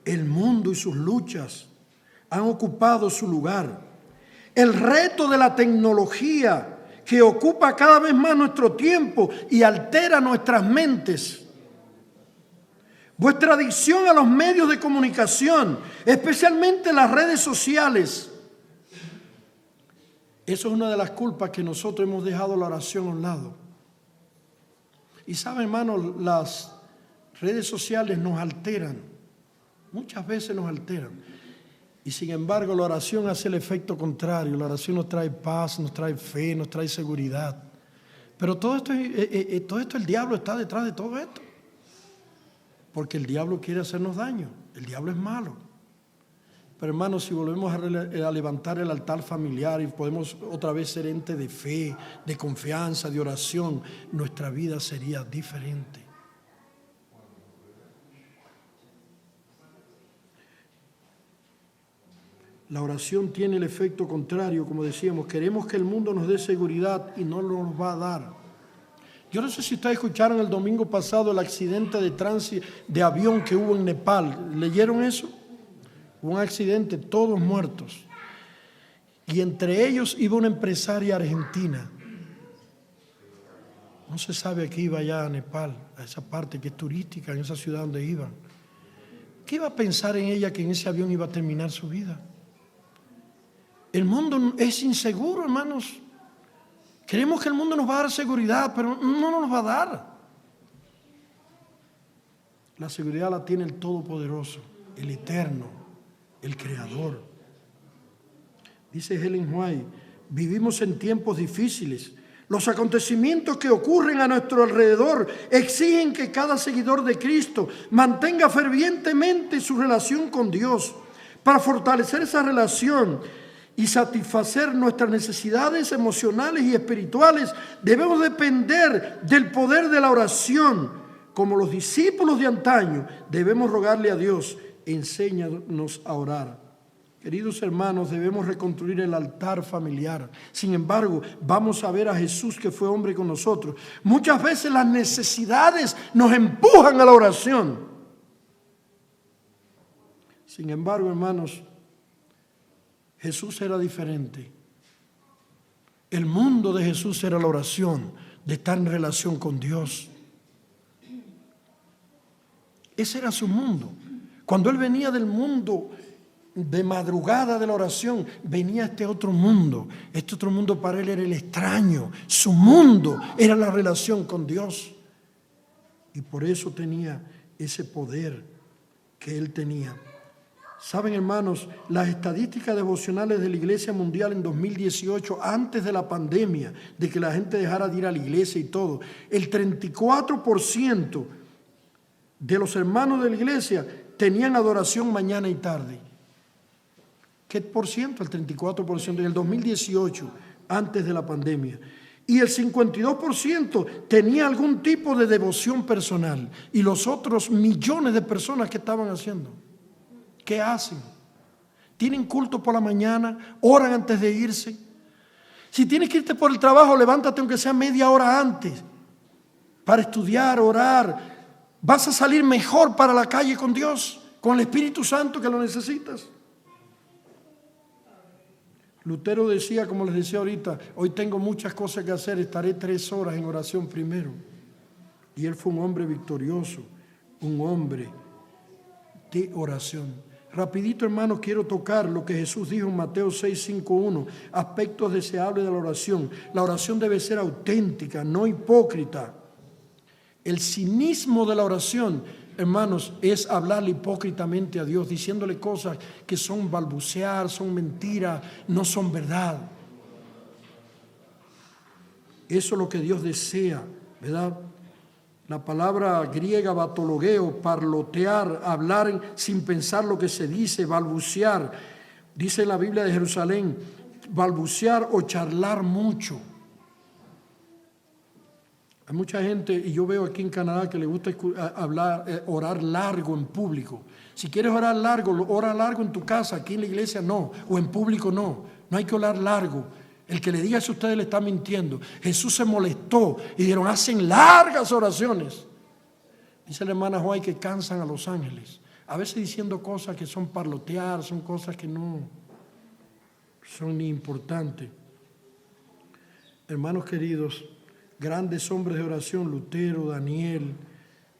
El mundo y sus luchas han ocupado su lugar. El reto de la tecnología que ocupa cada vez más nuestro tiempo y altera nuestras mentes. Vuestra adicción a los medios de comunicación, especialmente las redes sociales. Eso es una de las culpas que nosotros hemos dejado la oración a un lado. Y saben, hermanos, las redes sociales nos alteran. Muchas veces nos alteran. Y sin embargo, la oración hace el efecto contrario. La oración nos trae paz, nos trae fe, nos trae seguridad. Pero todo esto el diablo está detrás de todo esto. Porque el diablo quiere hacernos daño. El diablo es malo. Pero hermanos, si volvemos a levantar el altar familiar y podemos otra vez ser ente de fe, de confianza, de oración, nuestra vida sería diferente. La oración tiene el efecto contrario, como decíamos, queremos que el mundo nos dé seguridad y no nos va a dar. Yo no sé si ustedes escucharon el domingo pasado el accidente de avión que hubo en Nepal. ¿Leyeron eso? Un accidente, todos muertos. Y entre ellos iba una empresaria argentina. No se sabe a qué iba allá a Nepal, a esa parte que es turística, en esa ciudad donde iban. ¿Qué iba a pensar en ella que en ese avión iba a terminar su vida? El mundo es inseguro, hermanos. Creemos que el mundo nos va a dar seguridad, pero no nos va a dar. La seguridad la tiene el Todopoderoso, el Eterno, el Creador. Dice Ellen White, vivimos en tiempos difíciles. Los acontecimientos que ocurren a nuestro alrededor exigen que cada seguidor de Cristo mantenga fervientemente su relación con Dios. Para fortalecer esa relación y satisfacer nuestras necesidades emocionales y espirituales, debemos depender del poder de la oración. Como los discípulos de antaño, debemos rogarle a Dios, enséñanos a orar. Queridos hermanos, debemos reconstruir el altar familiar. Sin embargo, vamos a ver a Jesús, que fue hombre con nosotros. Muchas veces las necesidades nos empujan a la oración. Sin embargo, hermanos, Jesús era diferente. El mundo de Jesús era la oración, de estar en relación con Dios. Ese era su mundo. Cuando Él venía del mundo de madrugada de la oración, venía este otro mundo. Este otro mundo para Él era el extraño. Su mundo era la relación con Dios. Y por eso tenía ese poder que Él tenía. Saben, hermanos, las estadísticas devocionales de la Iglesia Mundial en 2018, antes de la pandemia, de que la gente dejara de ir a la iglesia y todo, el 34% de los hermanos de la iglesia tenían adoración mañana y tarde. ¿Qué por ciento? El 34% en el 2018, antes de la pandemia. Y el 52% tenía algún tipo de devoción personal. Y los otros millones de personas, ¿qué estaban haciendo? ¿Qué hacen? ¿Tienen culto por la mañana? ¿Oran antes de irse? Si tienes que irte por el trabajo, levántate aunque sea media hora antes para estudiar, orar. Vas a salir mejor para la calle con Dios, con el Espíritu Santo que lo necesitas. Lutero decía, como les decía ahorita, hoy tengo muchas cosas que hacer, estaré 3 horas en oración primero. Y él fue un hombre victorioso, un hombre de oración. Rapidito, hermanos, quiero tocar lo que Jesús dijo en Mateo 6:5-1, aspectos deseables de la oración. La oración debe ser auténtica, no hipócrita. El cinismo de la oración, hermanos, es hablarle hipócritamente a Dios, diciéndole cosas que son balbucear, son mentiras, no son verdad. Eso es lo que Dios desea, ¿verdad? La palabra griega batologeo, parlotear, hablar sin pensar lo que se dice, balbucear. Dice en la Biblia de Jerusalén, balbucear o charlar mucho. Hay mucha gente, y yo veo aquí en Canadá, que le gusta hablar, orar largo en público. Si quieres orar largo, ora largo en tu casa, aquí en la iglesia no, o en público no. No hay que orar largo. El que le diga eso a ustedes le está mintiendo. Jesús se molestó y dijeron, hacen largas oraciones. Dice la hermana Juay que cansan a los ángeles. A veces diciendo cosas que son parlotear, son cosas que no son ni importantes. Hermanos queridos, grandes hombres de oración, Lutero, Daniel,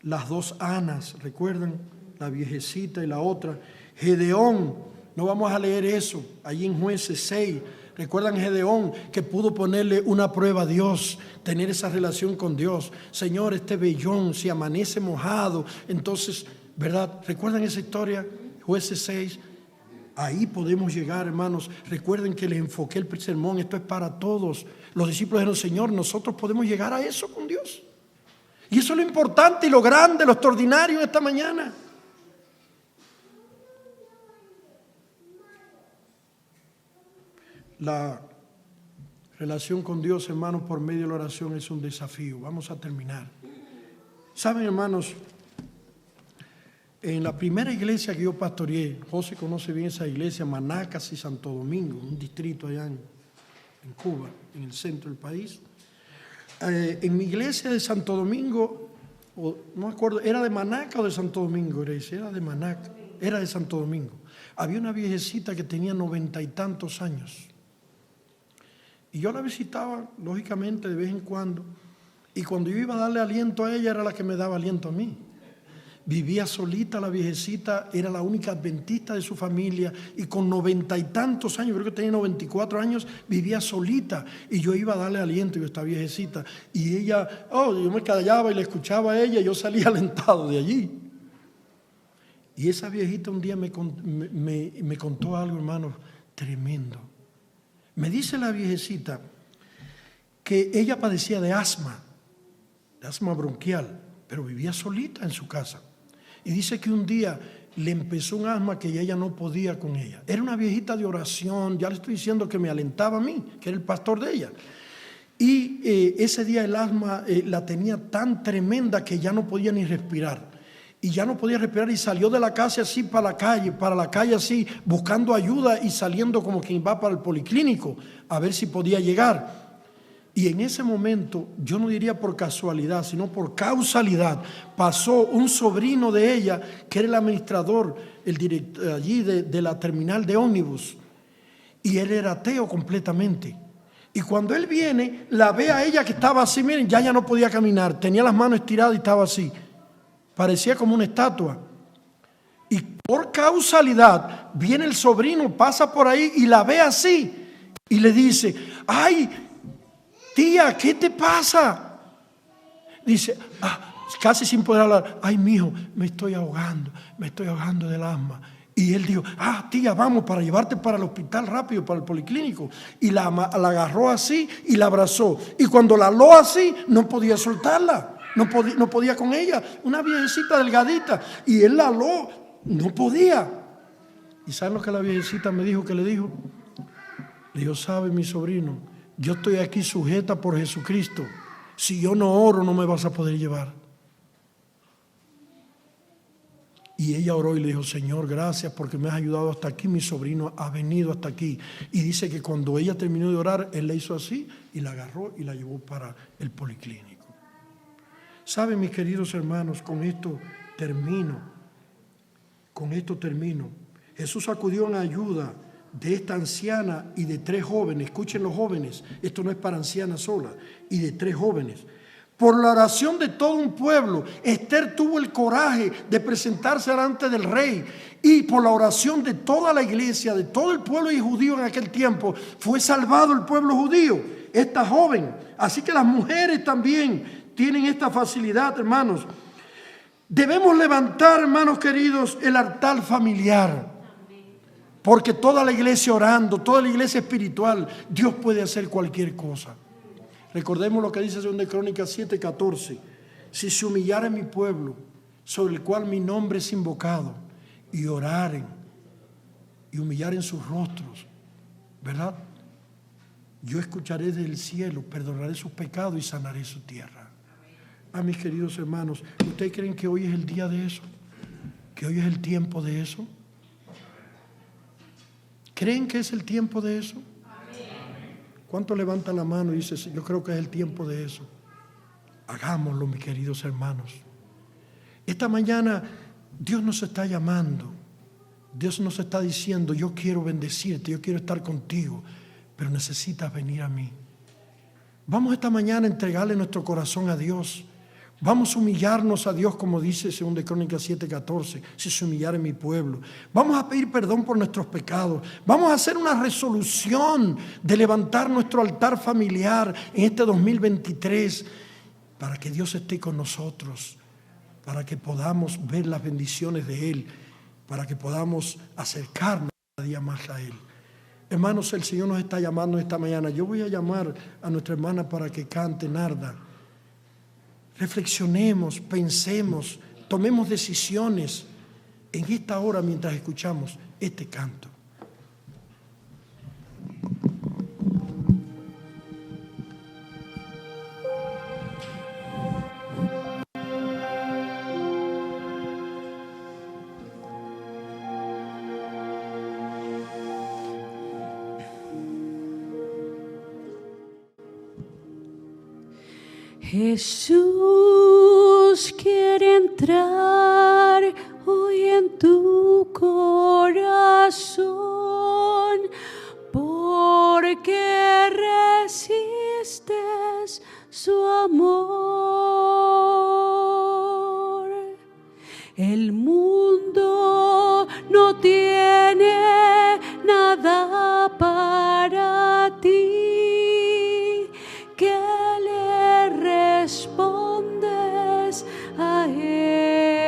las 2 Anas, ¿recuerdan? La viejecita y la otra. Gedeón, no vamos a leer eso, allí en Jueces 6. ¿Recuerdan Gedeón que pudo ponerle una prueba a Dios, tener esa relación con Dios? Señor, este vellón, si amanece mojado, entonces, ¿verdad? ¿Recuerdan esa historia? Jueces 6. Ahí podemos llegar, hermanos. Recuerden que les enfoqué el sermón, esto es para todos. Los discípulos dijeron, Señor, nosotros podemos llegar a eso con Dios. Y eso es lo importante y lo grande, lo extraordinario en esta mañana. La relación con Dios, hermanos, por medio de la oración es un desafío. Vamos a terminar. Saben, hermanos, en la primera iglesia que yo pastoreé, José conoce bien esa iglesia, Manacas y Santo Domingo, un distrito allá en Cuba, en el centro del país. En mi iglesia de Santo Domingo, no me acuerdo, ¿era de Manaca o de Santo Domingo? Era de Manaca, era de Santo Domingo. Había una viejecita que tenía 90 y tantos años. Y yo la visitaba, lógicamente, de vez en cuando. Y cuando yo iba a darle aliento a ella, era la que me daba aliento a mí. Vivía solita la viejecita, era la única adventista de su familia. Y con 90 y tantos años, creo que tenía 94 años, vivía solita. Y yo iba a darle aliento a esta viejecita. Y ella, yo me callaba y le escuchaba a ella y yo salía alentado de allí. Y esa viejita un día me contó algo, hermano, tremendo. Me dice la viejecita que ella padecía de asma bronquial, pero vivía solita en su casa. Y dice que un día le empezó un asma que ella no podía con ella. Era una viejita de oración, ya le estoy diciendo que me alentaba a mí, que era el pastor de ella. Y ese día el asma la tenía tan tremenda que ya no podía ni respirar. y ya no podía respirar y salió de la casa así para la calle así, buscando ayuda y saliendo como quien va para el policlínico a ver si podía llegar. Y en ese momento, yo no diría por casualidad, sino por causalidad, pasó un sobrino de ella, que era el administrador, el director allí de la terminal de ómnibus, y él era ateo completamente. Y cuando él viene, la ve a ella que estaba así, miren, ya no podía caminar, tenía las manos estiradas y estaba así, parecía como una estatua. Y por causalidad, viene el sobrino, pasa por ahí y la ve así, y le dice, ¡ay! Tía, ¿qué te pasa? Dice, casi sin poder hablar, ay, mijo, me estoy ahogando del asma. Y él dijo, tía, vamos para llevarte para el hospital rápido, para el policlínico. Y la agarró así y la abrazó. Y cuando la aló así, no podía soltarla, no podía con ella, una viejecita delgadita. Y él la aló, no podía. ¿Y saben lo que la viejecita me dijo que le dijo? Le dijo, ¿sabe, mi sobrino? Yo estoy aquí sujeta por Jesucristo. Si yo no oro, no me vas a poder llevar. Y ella oró y le dijo, Señor, gracias porque me has ayudado hasta aquí. Mi sobrino ha venido hasta aquí. Y dice que cuando ella terminó de orar, él le hizo así y la agarró y la llevó para el policlínico. ¿Saben, mis queridos hermanos? Con esto termino. Jesús acudió en ayuda de esta anciana y de 3 jóvenes. Escuchen los jóvenes, esto no es para ancianas sola, y de 3 jóvenes. Por la oración de todo un pueblo, Esther tuvo el coraje de presentarse delante del rey, y por la oración de toda la iglesia, de todo el pueblo judío en aquel tiempo, fue salvado el pueblo judío, esta joven. Así que las mujeres también tienen esta facilidad, hermanos. Debemos levantar, hermanos queridos, el altar familiar. Porque toda la iglesia orando, toda la iglesia espiritual, Dios puede hacer cualquier cosa. Recordemos lo que dice 2 Crónicas 7:14. Si se humillare mi pueblo, sobre el cual mi nombre es invocado, y oraren, y humillaren sus rostros, ¿verdad? Yo escucharé del cielo, perdonaré sus pecados y sanaré su tierra. Mis queridos hermanos, ¿ustedes creen que hoy es el día de eso? ¿Que hoy es el tiempo de eso? ¿Creen que es el tiempo de eso? ¿Cuántos levantan la mano y dicen, yo creo que es el tiempo de eso? Hagámoslo, mis queridos hermanos. Esta mañana Dios nos está llamando. Dios nos está diciendo, yo quiero bendecirte, yo quiero estar contigo, pero necesitas venir a mí. Vamos esta mañana a entregarle nuestro corazón a Dios. Vamos a humillarnos a Dios, como dice 2 Crónicas 7:14, si se humillare mi pueblo. Vamos a pedir perdón por nuestros pecados. Vamos a hacer una resolución de levantar nuestro altar familiar en este 2023 para que Dios esté con nosotros, para que podamos ver las bendiciones de Él, para que podamos acercarnos cada día más a Él. Hermanos, el Señor nos está llamando esta mañana. Yo voy a llamar a nuestra hermana para que cante, Narda. Reflexionemos, pensemos, tomemos decisiones en esta hora mientras escuchamos este canto. Jesús quiere entrar hoy en tu corazón, porque resistes su amor. El mundo no tiene nada para ti, que le respondes a Él.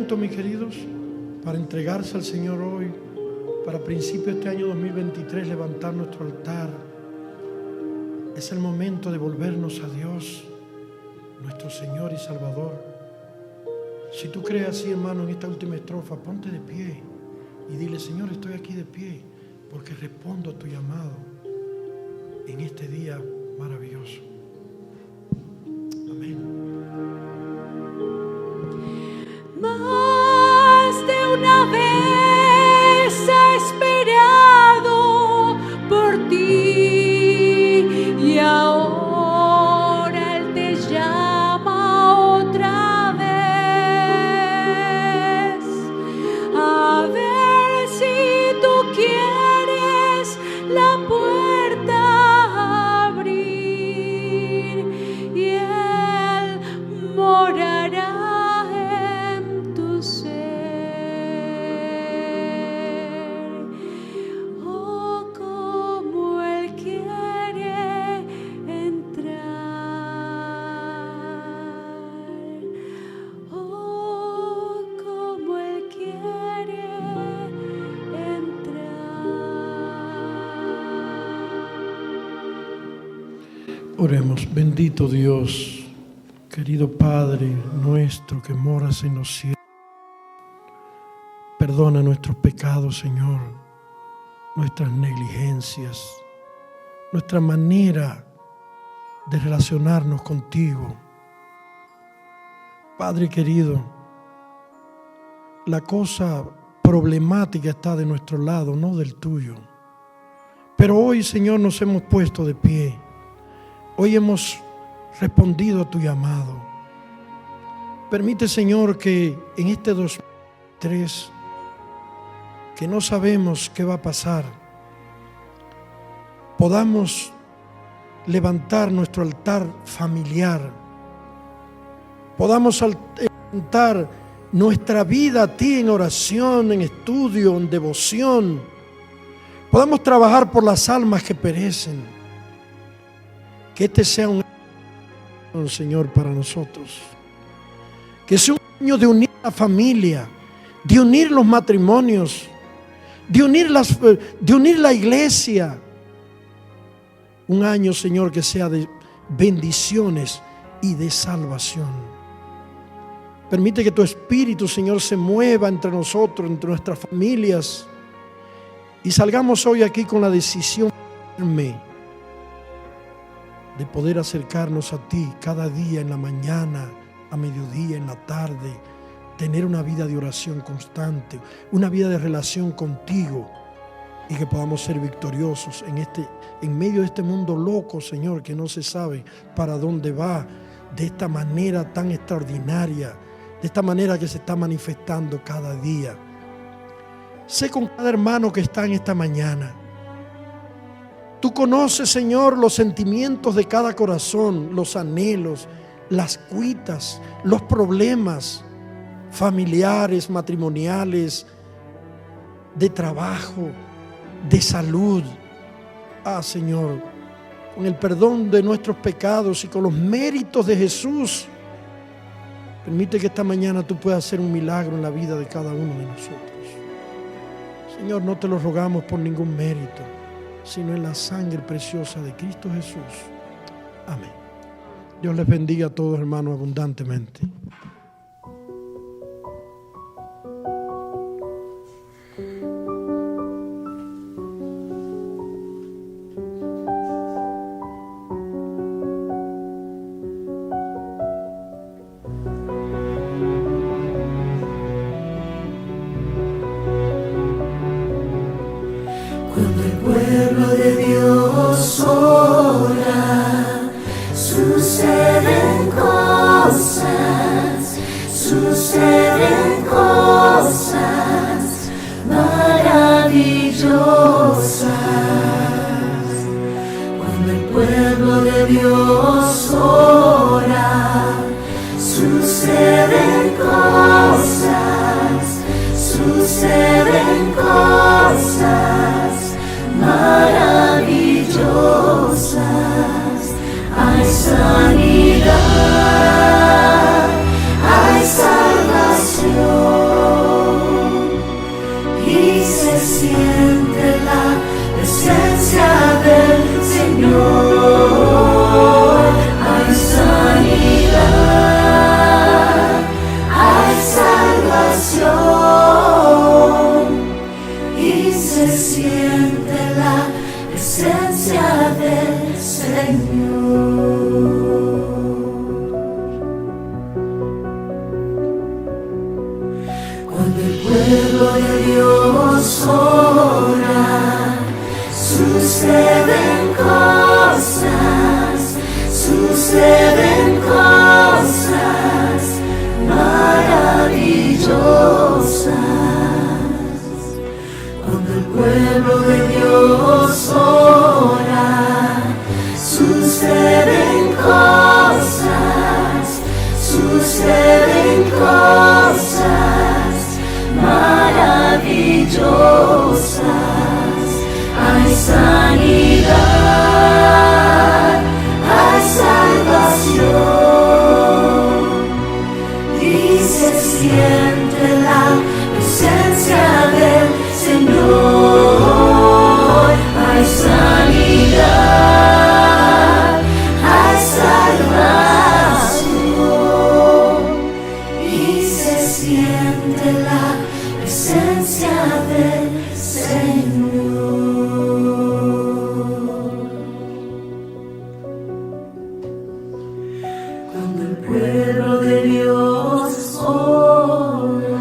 momento, mis queridos, para entregarse al Señor hoy, para principio de este año 2023 levantar nuestro altar. Es el momento de volvernos a Dios, nuestro Señor y Salvador. Si tú crees así, hermano, en esta última estrofa, ponte de pie y dile: Señor, estoy aquí de pie porque respondo a tu llamado en este día maravilloso. Amén. Más de una vez he esperado por ti y ahora Él te llama otra vez. A ver si tú quieres la puerta abrir y Él morará en tu ser. Oh, como Él quiere entrar. Oh, como Él quiere entrar. Oremos. Bendito Dios, querido Padre nuestro que moras en los cielos, perdona nuestros pecados, Señor, nuestras negligencias, nuestra manera de relacionarnos contigo. Padre querido, la cosa problemática está de nuestro lado, no del tuyo. Pero hoy, Señor, nos hemos puesto de pie. Hoy hemos respondido a tu llamado. Permite, Señor, que en este 2003, que no sabemos qué va a pasar, podamos levantar nuestro altar familiar, podamos levantar nuestra vida a ti en oración, en estudio, en devoción, podamos trabajar por las almas que perecen. Que este sea un año, Señor, para nosotros. Que sea un año de unir la familia, de unir los matrimonios, de unir la iglesia. Un año, Señor, que sea de bendiciones y de salvación. Permite que tu Espíritu, Señor, se mueva entre nosotros, entre nuestras familias, y salgamos hoy aquí con la decisión firme de poder acercarnos a ti cada día, en la mañana, a mediodía, en la tarde, tener una vida de oración constante, una vida de relación contigo, y que podamos ser victoriosos en medio de este mundo loco, Señor, que no se sabe para dónde va, de esta manera tan extraordinaria, de esta manera que se está manifestando cada día. Sé con cada hermano que está en esta mañana. Tú conoces, Señor, los sentimientos de cada corazón, los anhelos, las cuitas, los problemas familiares, matrimoniales, de trabajo, de salud. Señor, con el perdón de nuestros pecados y con los méritos de Jesús, permite que esta mañana tú puedas hacer un milagro en la vida de cada uno de nosotros. Señor, no te lo rogamos por ningún mérito, sino en la sangre preciosa de Cristo Jesús. Amén. Dios les bendiga a todos, hermanos, abundantemente. Cuando el pueblo de Dios ora, suceden cosas maravillosas. Cuando el pueblo de Dios ora, suceden cosas maravillosas. Hay sanidad, hay salvación. siente la presencia del Señor. Hay sanidad, hay salvación y se siente la presencia del Señor. Cuando el pueblo de Dios ora, suceden cosas maravillosas. Cuando el pueblo de Dios ora, suceden cosas maravillosas. Hay sanidad, hay salvación y se siente la presencia del Señor. Hay sanidad, hay salvación y se siente la presencia del Señor. Cuando el pueblo de Dios ora,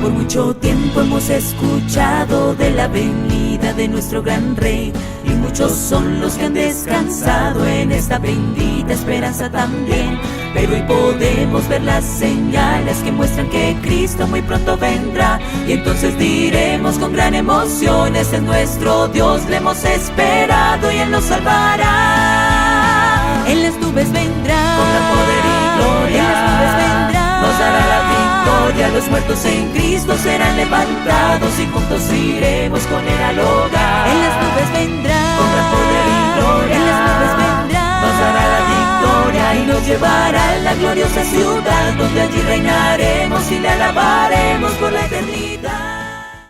por mucho tiempo hemos escuchado de la venida de nuestro gran Rey, y muchos son los que han descansado en esta bendita esperanza también. Pero hoy podemos ver las señales que muestran que Cristo muy pronto vendrá, y entonces diremos con gran emoción: ese es nuestro Dios, le hemos esperado y Él nos salvará. En las nubes vendrá, con gran poder y gloria, en las nubes vendrá, nos dará la victoria. Los muertos en Cristo serán levantados y juntos iremos con Él al hogar. En las nubes vendrá, con gran poder y gloria, en las nubes vendrá, nos dará la victoria y nos llevará a la gloriosa ciudad, donde allí reinaremos y